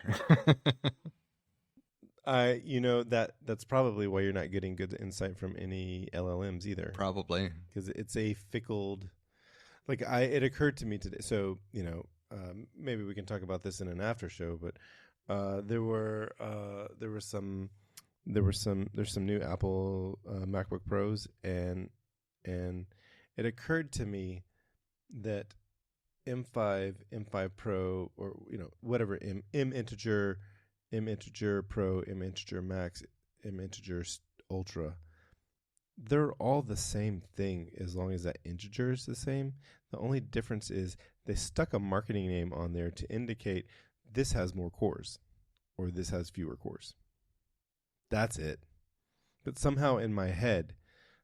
That's probably why you're not getting good insight from any LLMs either. Probably. Because it's a fickled, it occurred to me today. So, maybe we can talk about this in an after show, but there's some new Apple MacBook Pros, and it occurred to me that M5 Pro, or whatever, M integer Pro, M integer Max, M integer Ultra, they're all the same thing as long as that integer is the same. The only difference is they stuck a marketing name on there to indicate this has more cores or this has fewer cores. That's it. But somehow in my head,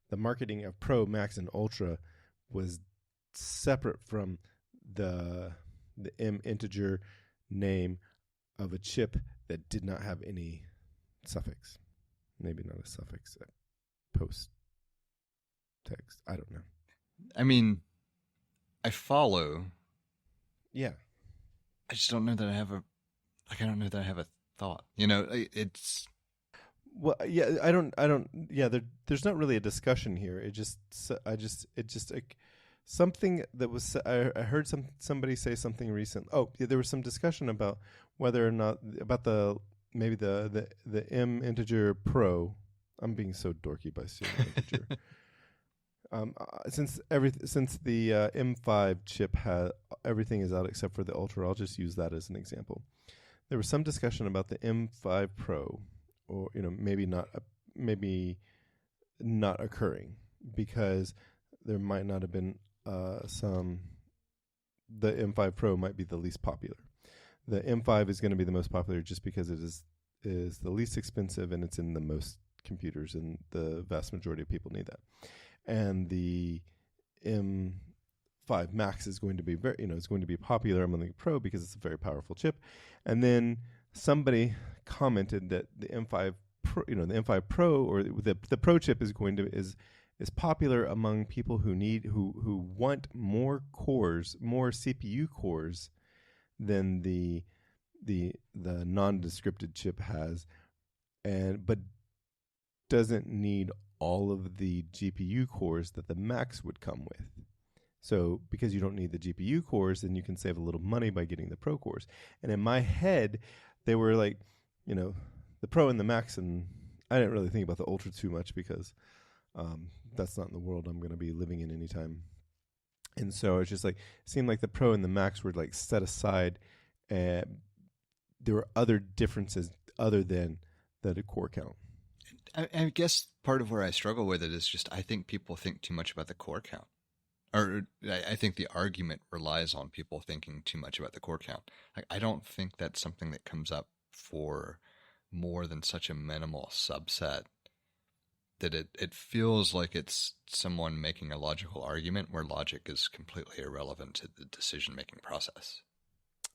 the marketing of Pro, Max, and Ultra was separate from the M integer name of a chip that did not have any suffix. Maybe not a suffix, a post text. I don't know. I mean, I follow. Yeah. I just don't know that I have a thought. It's... Well, yeah, yeah, there's not really a discussion here. It just like something that was, I heard somebody say something recent. Oh, yeah, there was some discussion about whether or not, about maybe the M integer pro. I'm being so dorky by saying integer. Since the M5 chip has everything is out except for the Ultra, I'll just use that as an example. There was some discussion about the M5 Pro, or maybe not occurring because there might not have been some. The M5 Pro might be the least popular. The M5 is going to be the most popular just because it is the least expensive and it's in the most computers, and the vast majority of people need that. And the M5 Max is going to be it's going to be popular among the Pro because it's a very powerful chip. And then somebody commented that the M5 Pro, the M5 Pro, or the Pro chip is is popular among people who want more cores, more CPU cores than the non-descripted chip has, but doesn't need all of the GPU cores that the Max would come with. So because you don't need the GPU cores, then you can save a little money by getting the Pro cores. And in my head, they were like, the Pro and the Max, and I didn't really think about the Ultra too much because that's not in the world I'm going to be living in anytime. And so it's just like, it seemed like the Pro and the Max were like set aside, and there were other differences other than the core count. I guess part of where I struggle with it is just I think people think too much about the core count. Or I think the argument relies on people thinking too much about the core count. I don't think that's something that comes up for more than such a minimal subset that it feels like it's someone making a logical argument where logic is completely irrelevant to the decision-making process.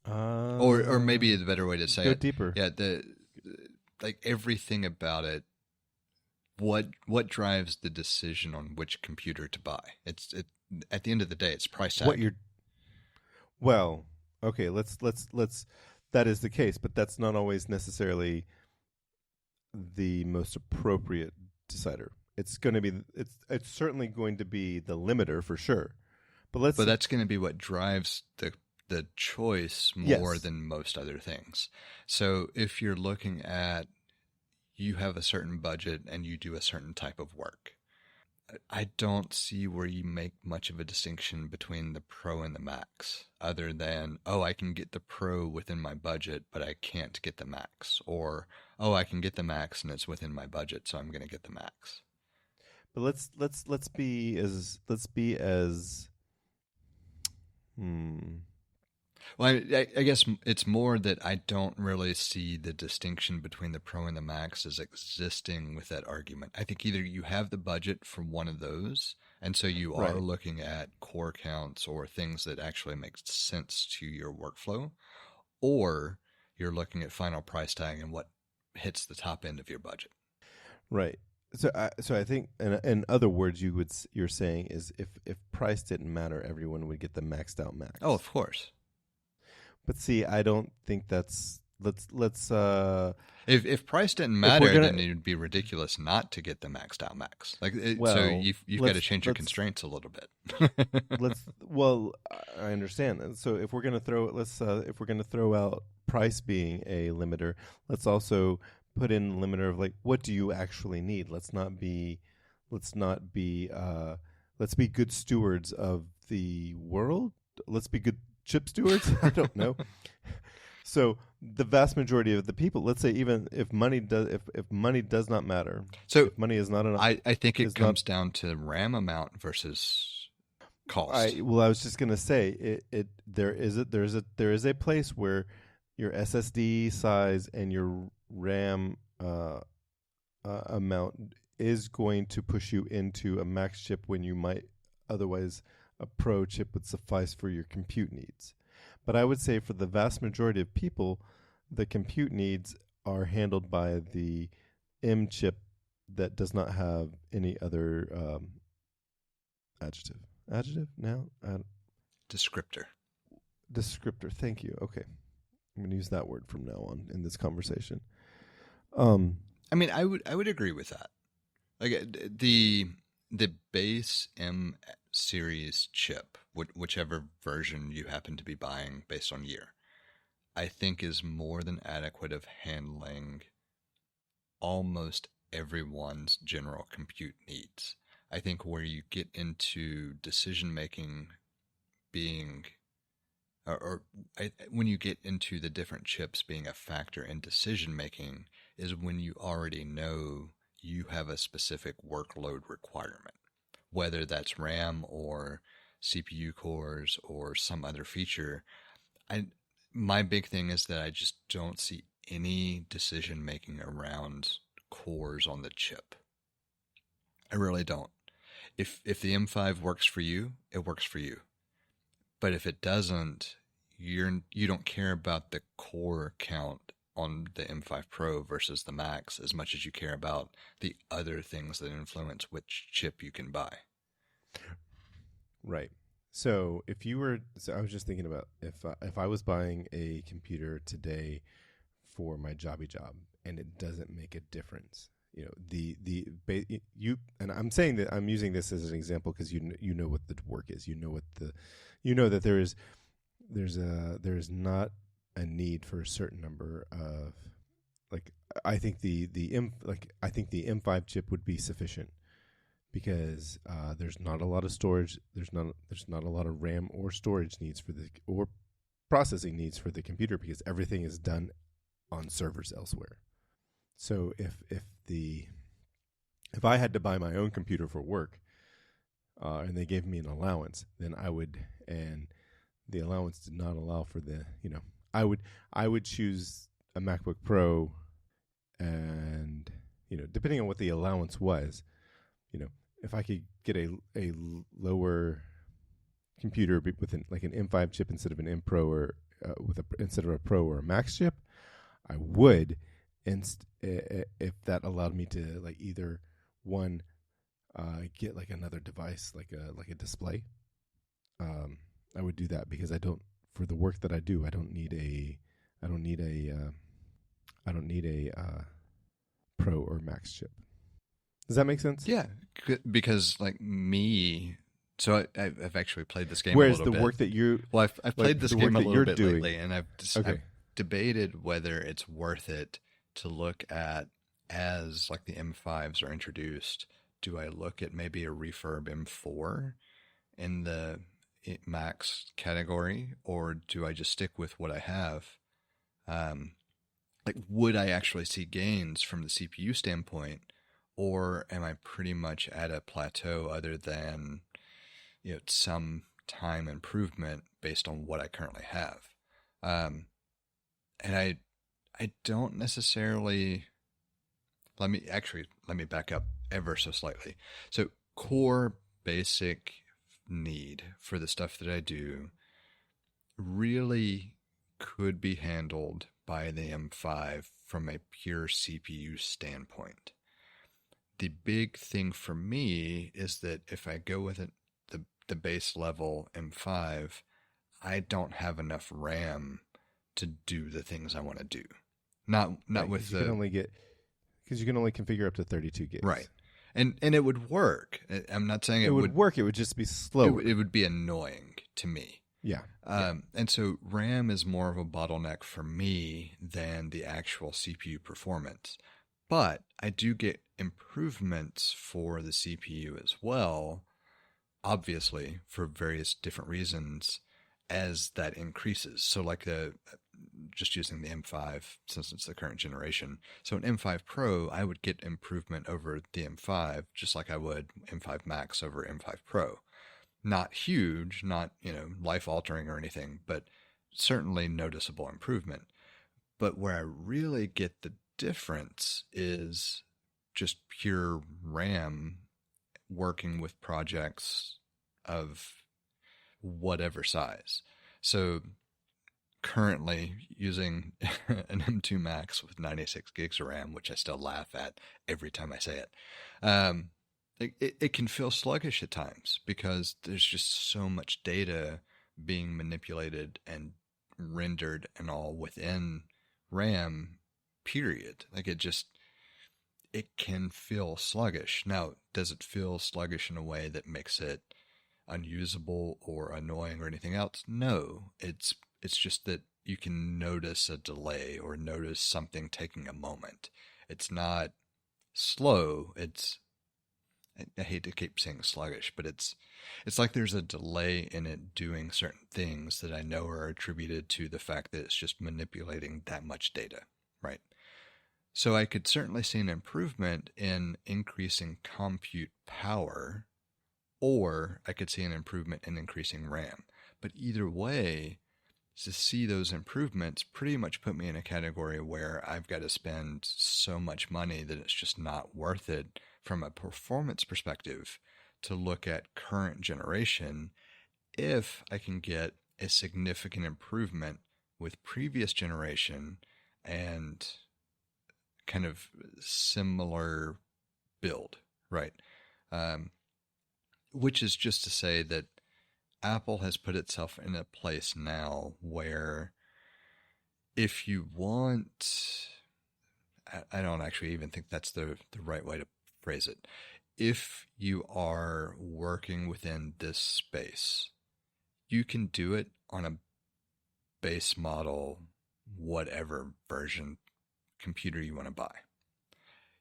Or maybe the better way to say go it. Deeper. Yeah, like everything about it. What drives the decision on which computer to buy? It's at the end of the day, it's price tag. Well, okay, let's that is the case, but that's not always necessarily the most appropriate decider. It's going to be it's certainly going to be the limiter for sure. But that's going to be what drives the choice more than most other things. So if you're looking at, you have a certain budget and you do a certain type of work, I don't see where you make much of a distinction between the Pro and the Max, other than, I can get the Pro within my budget, but I can't get the Max. Or, I can get the Max and it's within my budget, so I'm going to get the Max. But let's be as Well, I guess it's more that I don't really see the distinction between the Pro and the Max as existing with that argument. I think either you have the budget for one of those, and so you are looking at core counts or things that actually make sense to your workflow, or you're looking at final price tag and what hits the top end of your budget. Right. So I think, in other words, you're saying is if price didn't matter, everyone would get the maxed out Max. Oh, of course. But see, I don't think that's let's if price didn't matter, then it would be ridiculous not to get the maxed out Max. So you've got to change your constraints a little bit. I understand that. So if we're gonna throw out price being a limiter, let's also put in the limiter of like, what do you actually need? Let's be good stewards of the world. Let's be good chip stewards. I don't know. So the vast majority of the people, let's say, even if money does not matter, so if money is not enough, I think it comes down to RAM amount versus cost. I was just gonna say there is a place where your SSD size and your RAM amount is going to push you into a Max chip when you might otherwise a Pro chip would suffice for your compute needs. But I would say for the vast majority of people, the compute needs are handled by the M chip that does not have any other adjective now? Descriptor. Thank you. Okay. I'm going to use that word from now on in this conversation. I mean, I would agree with that. Like the base M series chip, whichever version you happen to be buying based on year, I think is more than adequate of handling almost everyone's general compute needs. I think where you get into decision making being, when you get into the different chips being a factor in decision making, is when you already know you have a specific workload requirement, whether that's RAM or CPU cores or some other feature. My big thing is that I just don't see any decision making around cores on the chip. I really don't. If the M5 works for you, it works for you. But if it doesn't, you don't care about the core count on the M5 Pro versus the Max as much as you care about the other things that influence which chip you can buy. Right. So I was just thinking about if I was buying a computer today for my jobby job and it doesn't make a difference, and I'm saying that I'm using this as an example because you know what the work is, you know that there is not a need for a certain number of, like, I think the M5 chip would be sufficient. Because there's not a lot of storage, there's not a lot of RAM or storage needs or processing needs for the computer because everything is done on servers elsewhere. So if I had to buy my own computer for work, and they gave me an allowance, then and the allowance did not allow for I would choose a MacBook Pro, and depending on what the allowance was. If I could get a lower computer with an M5 chip instead of an M Pro or instead of a Pro or a Max chip, I would, if that allowed me to either one get another device like a display. I would do that because for the work that I do, I don't need a Pro or Max chip. Does that make sense? Yeah, because me, so I've actually played this game Whereas a little bit. Whereas the work that you... Well, I've played this game a little bit doing, lately, and I've debated whether it's worth it to look at as the M5s are introduced. Do I look at maybe a refurb M4 in the Max category, or do I just stick with what I have? Would I actually see gains from the CPU standpoint? Or am I pretty much at a plateau other than, some time improvement based on what I currently have? And I don't necessarily, let me back up ever so slightly. So core basic need for the stuff that I do really could be handled by the M5 from a pure CPU standpoint. The big thing for me is that if I go with the base level M5, I don't have enough RAM to do the things I want to do. Not with the... Because you can only configure up to 32 gigs. Right. And it would work. I'm not saying it would work. It would just be slow. It would be annoying to me. Yeah. And so RAM is more of a bottleneck for me than the actual CPU performance. But I do get improvements for the CPU as well, obviously, for various different reasons as that increases. So just using the M5 since it's the current generation. So an M5 Pro, I would get improvement over the M5 just like I would M5 Max over M5 Pro. Not huge, not, life-altering or anything, but certainly noticeable improvement. But where I really get the difference is just pure RAM working with projects of whatever size. So currently using an M2 Max with 96 gigs of RAM, which I still laugh at every time I say it. It can feel sluggish at times because there's just so much data being manipulated and rendered and all within RAM, period. it can feel sluggish. Now, does it feel sluggish in a way that makes it unusable or annoying or anything else? No, it's just that you can notice a delay or notice something taking a moment. It's not slow. I hate to keep saying sluggish, but it's like there's a delay in it doing certain things that I know are attributed to the fact that it's just manipulating that much data, right? So I could certainly see an improvement in increasing compute power, or I could see an improvement in increasing RAM. But either way, to see those improvements pretty much put me in a category where I've got to spend so much money that it's just not worth it from a performance perspective to look at current generation if I can get a significant improvement with previous generation and kind of similar build, right? Which is just to say that Apple has put itself in a place now where if you want, I don't actually even think that's the right way to phrase it. If you are working within this space, you can do it on a base model, whatever version computer you want to buy.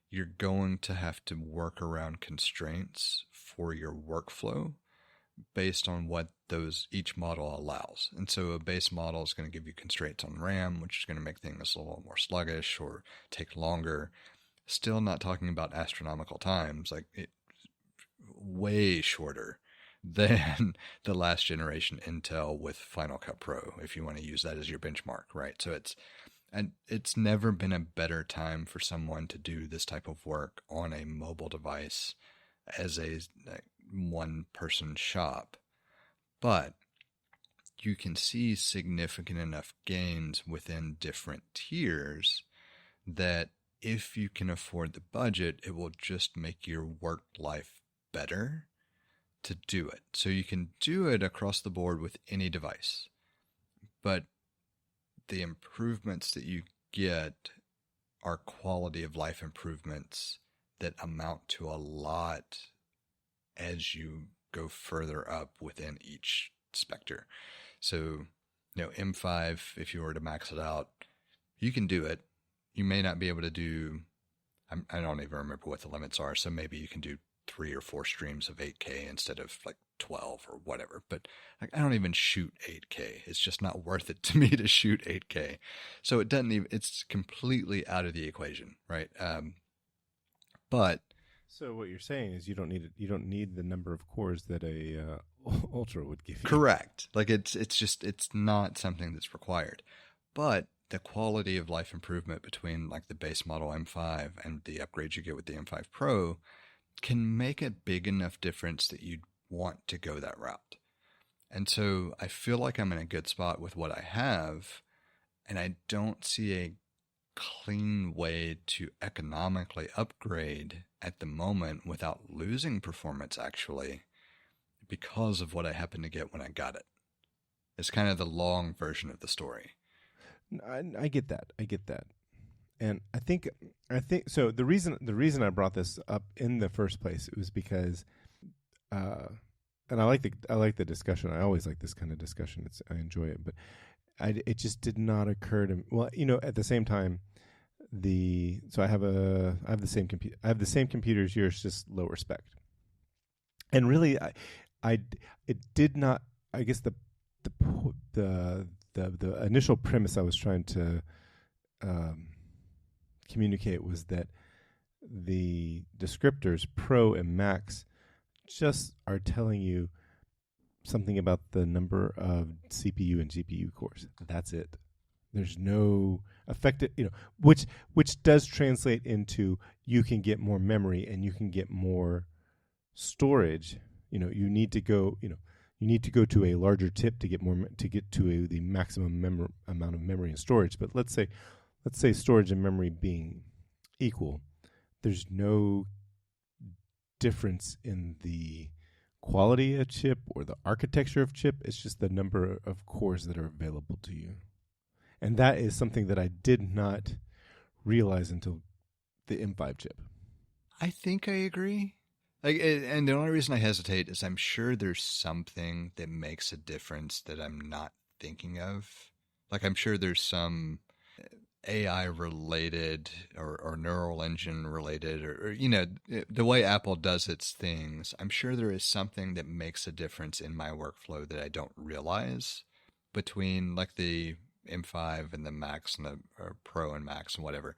You're going to have to work around constraints for your workflow based on what each model allows. And so a base model is going to give you constraints on RAM, which is going to make things a little more sluggish or take longer. Still not talking about astronomical times, way shorter than the last generation Intel with Final Cut Pro, if you want to use that as your benchmark, right? So it's never been a better time for someone to do this type of work on a mobile device as a one-person shop. But you can see significant enough gains within different tiers that if you can afford the budget, it will just make your work life better to do it. So you can do it across the board with any device. But the improvements that you get are quality of life improvements that amount to a lot as you go further up within each specter. So, M5, if you were to max it out, you can do it. You may not be able to do, I don't even remember what the limits are, so maybe you can do 3 or 4 streams of 8K instead of 12 or whatever. But I don't even shoot 8K. It's just not worth it to me to shoot 8K. So it's completely out of the equation, right? But so what you're saying is you don't need the number of cores that a Ultra would give you. Correct. It's not something that's required. But the quality of life improvement between the base model M5 and the upgrades you get with the M5 Pro can make a big enough difference that you'd want to go that route. And so I feel like I'm in a good spot with what I have, and I don't see a clean way to economically upgrade at the moment without losing performance, actually, because of what I happened to get when I got it. It's kind of the long version of the story. I get that. And I think so. The reason I brought this up in the first place was because, and I like the discussion. I always like this kind of discussion. I enjoy it, but it just did not occur to me. Well, at the same time, I have the same computer. I have the same computer as yours, just lower spec. And really, it did not. I guess the initial premise I was trying to communicate was that the descriptors Pro and Max just are telling you something about the number of CPU and GPU cores. That's it. There's no affected, which does translate into you can get more memory and you can get more storage. You need to go, you need to go to a larger tip to get to the maximum amount of memory and storage. But let's say storage and memory being equal, there's no difference in the quality of chip or the architecture of chip. It's just the number of cores that are available to you. And that is something that I did not realize until the M5 chip. I think I agree. And the only reason I hesitate is I'm sure there's something that makes a difference that I'm not thinking of. Like I'm sure there's some AI related or neural engine related or the way Apple does its things. I'm sure there is something that makes a difference in my workflow that I don't realize between like the M5 and the Max and the or Pro and Max and whatever.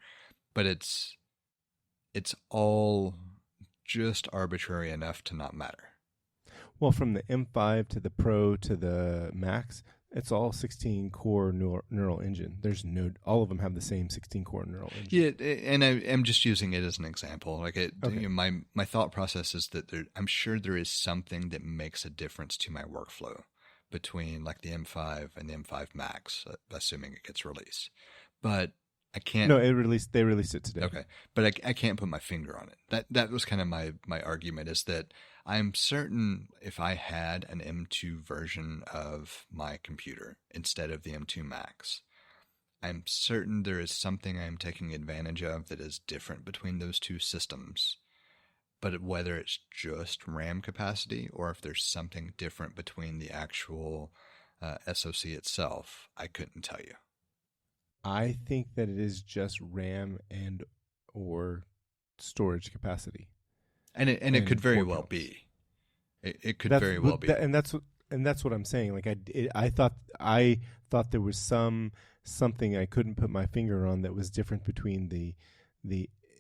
But it's all just arbitrary enough to not matter. Well, from the M5 to the Pro to the Max, it's all 16 core neural engine. There's all of them have the same 16 core neural engine. Yeah, and I'm just using it as an example. Like Okay. my thought process is that I'm sure there is something that makes a difference to my workflow between like the M5 and the M5 Max, assuming it gets released. But I can't. No, they released it today. Okay, but I can't put my finger on it. That was kind of my argument, is that I'm certain if I had an M2 version of my computer instead of the M2 Max, I'm certain there is something I'm taking advantage of that is different between those two systems. But whether it's just RAM capacity or if there's something different between the actual SoC itself, I couldn't tell you. I think that it is just RAM and or storage capacity, and it could very well be. It could very well be, and that's what I'm saying. Like I thought there was something I couldn't put my finger on that was different between the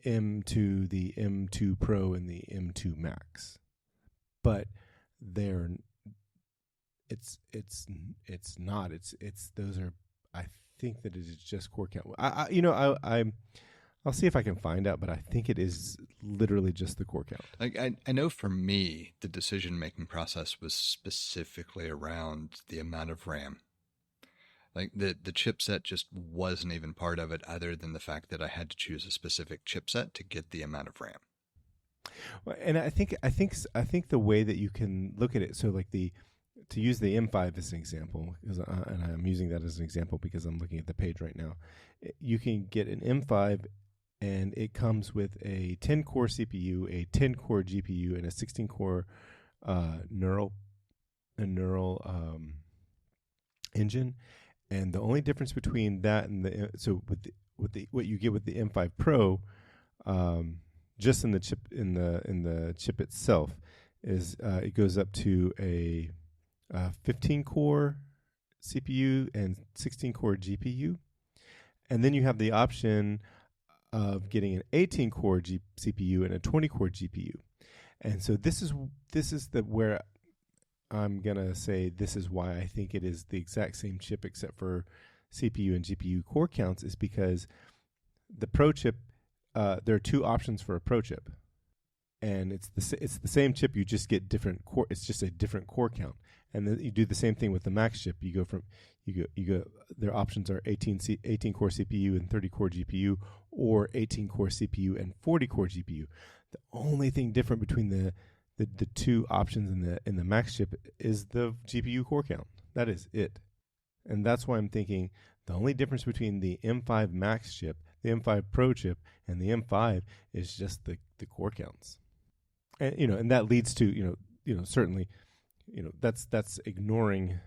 M2, the M2 Pro, and the M2 Max, but it's not. It's those are. I think that it is just core count. I'll see if I can find out, but I think it is literally just the core count. Like I know for me, the decision-making process was specifically around the amount of RAM. Like the chipset just wasn't even part of it, other than the fact that I had to choose a specific chipset to get the amount of RAM. Well, and I think the way that you can look at it, so like to use the M5 as an example, and I'm using that as an example because I'm looking at the page right now. You can get an M5, and it comes with a 10-core CPU, a 10-core GPU, and a 16-core neural engine. And the only difference between that and what you get with the M5 Pro, just in the chip itself, is it goes up to a 15-core CPU and 16-core GPU, and then you have the option of getting an 18-core CPU and a 20-core GPU. And so this is where I'm gonna say this is why I think it is the exact same chip except for CPU and GPU core counts, is because the Pro chip, there are two options for a Pro chip, and it's the same chip. You just get different core. It's just a different core count. And then you do the same thing with the Max chip. You go. Their options are 18 core CPU and 30 core GPU, or 18 core CPU and 40 core GPU. The only thing different between the two options in the Max chip is the GPU core count. That is it. And that's why I'm thinking the only difference between the M5 Max chip, the M5 Pro chip, and the M5 is just the core counts. And and that leads to certainly. That's ignoring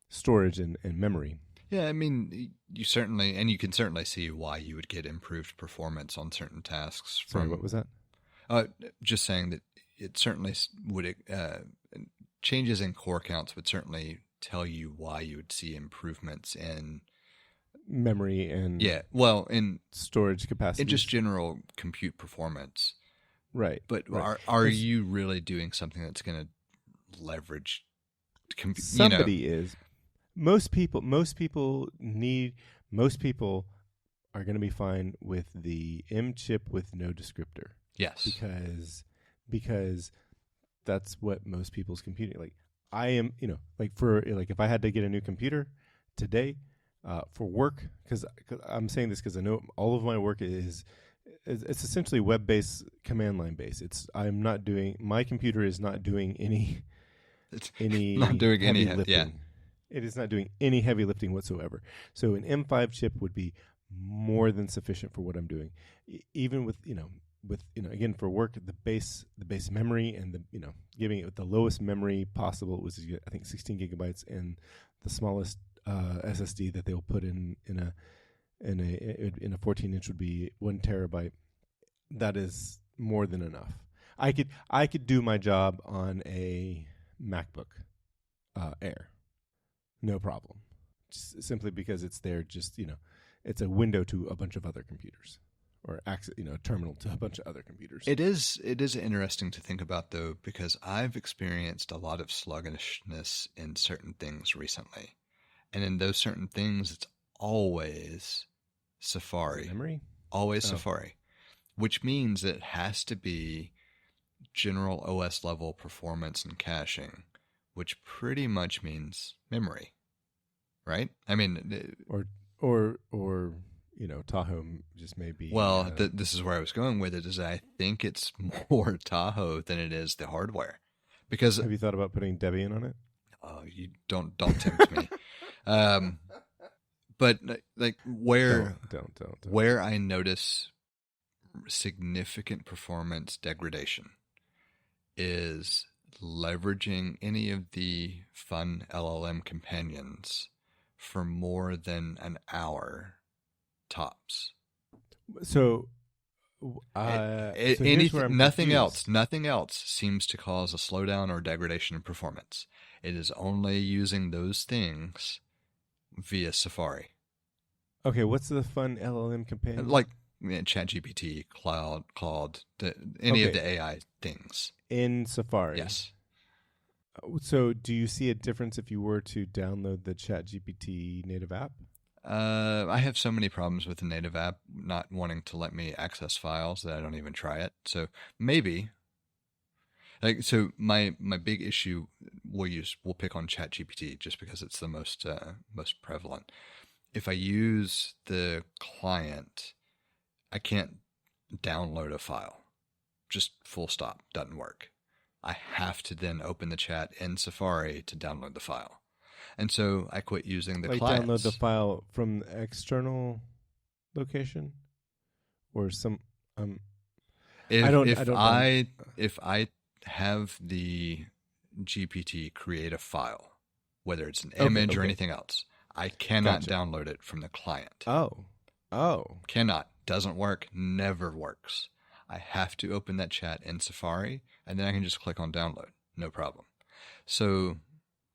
storage and memory. Yeah, I mean, you can certainly see why you would get improved performance on certain tasks. Sorry, what was that? Just saying that it certainly would changes in core counts would certainly tell you why you would see improvements in memory and in storage capacity and just general compute performance. Right. But are you really doing something that's going to leverage somebody is. Most people are going to be fine with the M chip with no descriptor. Yes. Because that's what most people's computing. Like I am, if I had to get a new computer today for work, because I'm saying this because I know all of my work is it's essentially web-based, command line based. My computer is not doing any not doing any lifting. Yeah. It is not doing any heavy lifting whatsoever. So an M5 chip would be more than sufficient for what I'm doing. Even with again, for work, the base memory and giving it the lowest memory possible was, I think, 16 gigabytes, and the smallest SSD that they'll put in a 14-inch would be 1 terabyte. That is more than enough. I could do my job on a MacBook Air, no problem. Just simply because it's there, it's a window to a bunch of other computers, or access, a terminal to a bunch of other computers. It is interesting to think about, though, because I've experienced a lot of sluggishness in certain things recently, and in those certain things, it's always Safari. Memory? Always Safari, which means that it has to be general OS level performance and caching, which pretty much means memory, right? I mean, or Tahoe just may be. Well, this is where I was going with it. Is I think it's more Tahoe than it is the hardware. Because have you thought about putting Debian on it? Oh, you don't tempt me. But like where I notice significant performance degradation is leveraging any of the fun LLM companions for more than an hour tops. So nothing else seems to cause a slowdown or degradation in performance. It is only using those things via Safari. Okay, what's the fun LLM companion? Like ChatGPT, Claude, any of the AI things. In Safari? Yes. So do you see a difference if you were to download the ChatGPT native app? I have so many problems with the native app not wanting to let me access files that I don't even try it. So maybe, so my big issue we'll pick on ChatGPT just because it's the most prevalent. If I use the client, I can't download a file. Just full stop. Doesn't work. I have to then open the chat in Safari to download the file. And so I quit using the clients. Download the file from the external location, or some. If I have the GPT create a file, whether it's an image or anything else, I cannot download it from the client. Oh. Cannot. Doesn't work. Never works. I have to open that chat in Safari, and then I can just click on download. No problem. So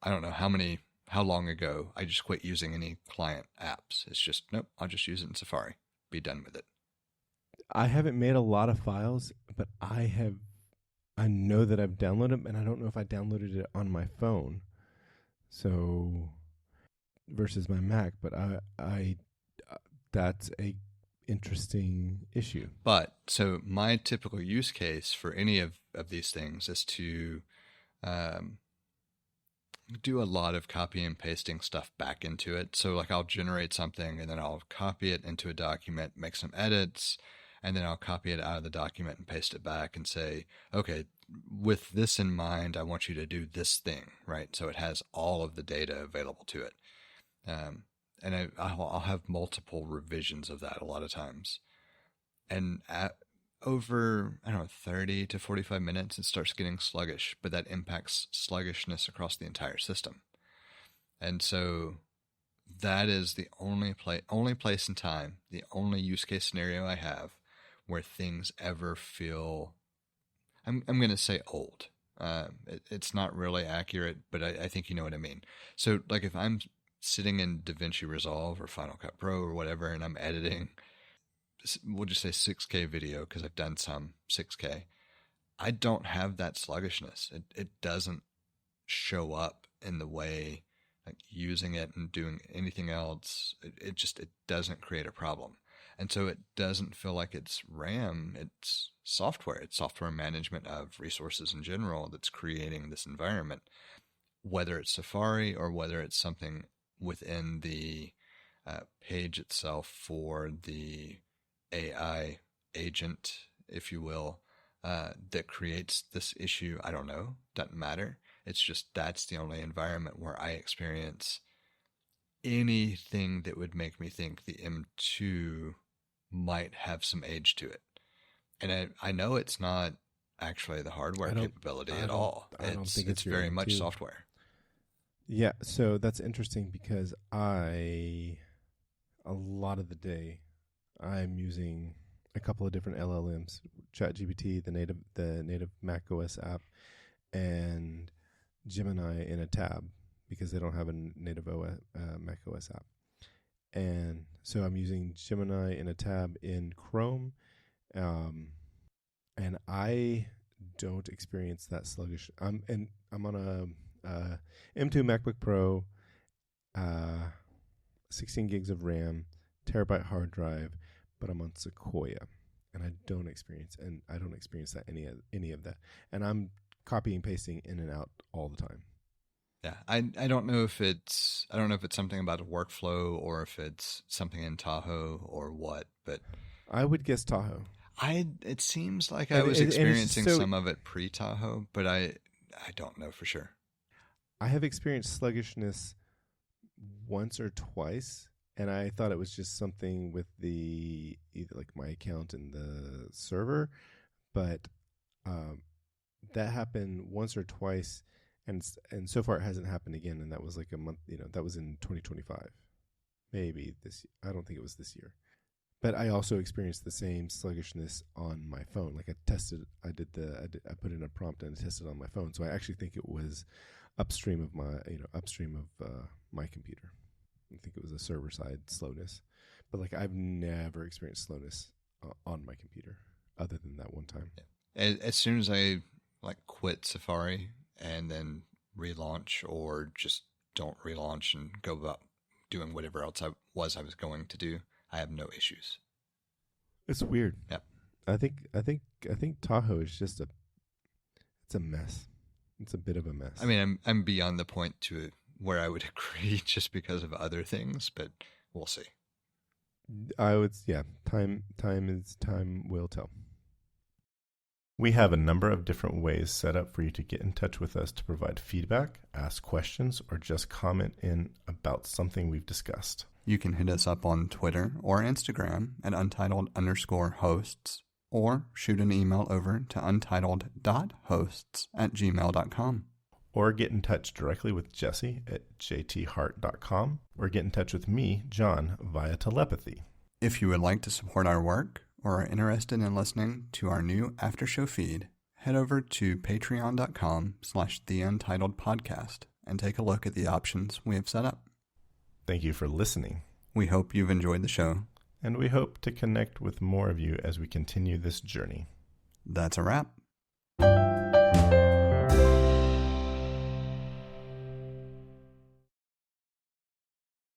I don't know how long ago I just quit using any client apps. It's just, nope, I'll just use it in Safari. Be done with it. I haven't made a lot of files, but I know that I've downloaded them, and I don't know if I downloaded it on my phone. So versus my Mac, but I that's a interesting issue. But so my typical use case for any of these things is to do a lot of copy and pasting stuff back into it. So like I'll generate something and then I'll copy it into a document, make some edits, and then I'll copy it out of the document and paste it back and say, okay, with this in mind, I want you to do this thing, right? So it has all of the data available to it. And I'll have multiple revisions of that a lot of times. And over, 30 to 45 minutes, it starts getting sluggish, but that impacts sluggishness across the entire system. And so that is the only place in time, the only use case scenario I have where things ever feel, I'm going to say old. It's not really accurate, but I think you know what I mean. So like if I'm sitting in DaVinci Resolve or Final Cut Pro or whatever, and I'm editing, we'll just say 6K video because I've done some 6K. I don't have that sluggishness. It doesn't show up in the way like using it and doing anything else. It doesn't create a problem. And so it doesn't feel like it's RAM, it's software. It's software management of resources in general that's creating this environment, whether it's Safari or whether it's something within the page itself for the AI agent, if you will, that creates this issue. I don't know. Doesn't matter. It's just that's the only environment where I experience anything that would make me think the M2 might have some age to it. And I know it's not actually the hardware capability at all. I don't think it's very much software. Yeah, so that's interesting because a lot of the day, I'm using a couple of different LLMs, ChatGPT, the native Mac OS app, and Gemini in a tab because they don't have a native Mac OS app. And so I'm using Gemini in a tab in Chrome, and I don't experience that sluggish. I'm on a M2 MacBook Pro, 16 gigs of RAM, terabyte hard drive, but I'm on Sequoia, and I don't experience that any of that. And I'm copying and pasting in and out all the time. Yeah, I don't know if it's something about a workflow or if it's something in Tahoe or what, but I would guess Tahoe. It seems like I was experiencing some of it pre-Tahoe, but I don't know for sure. I have experienced sluggishness once or twice, and I thought it was just something with either like my account and the server, but that happened once or twice, and so far it hasn't happened again, and that was like a month. That was in 2025, maybe this. I don't think it was this year. But I also experienced the same sluggishness on my phone. Like I put in a prompt and I tested on my phone. So I actually think it was upstream of my computer. I think it was a server side slowness. But like I've never experienced slowness on my computer other than that one time. Yeah. As soon as I quit Safari and then relaunch or just don't relaunch and go about doing whatever else I was going to do, I have no issues. It's weird. Yeah. I think Tahoe is just it's a mess. It's a bit of a mess. I mean, I'm beyond the point to where I would agree just because of other things, but we'll see. Time will tell. We have a number of different ways set up for you to get in touch with us to provide feedback, ask questions, or just comment in about something we've discussed. You can hit us up on Twitter or Instagram at untitled_hosts, or shoot an email over to untitled.hosts@gmail.com. Or get in touch directly with Jesse at jthart.com, or get in touch with me, John, via telepathy. If you would like to support our work or are interested in listening to our new after show feed, head over to patreon.com/theUntitledPodcast and take a look at the options we have set up. Thank you for listening. We hope you've enjoyed the show. And we hope to connect with more of you as we continue this journey. That's a wrap.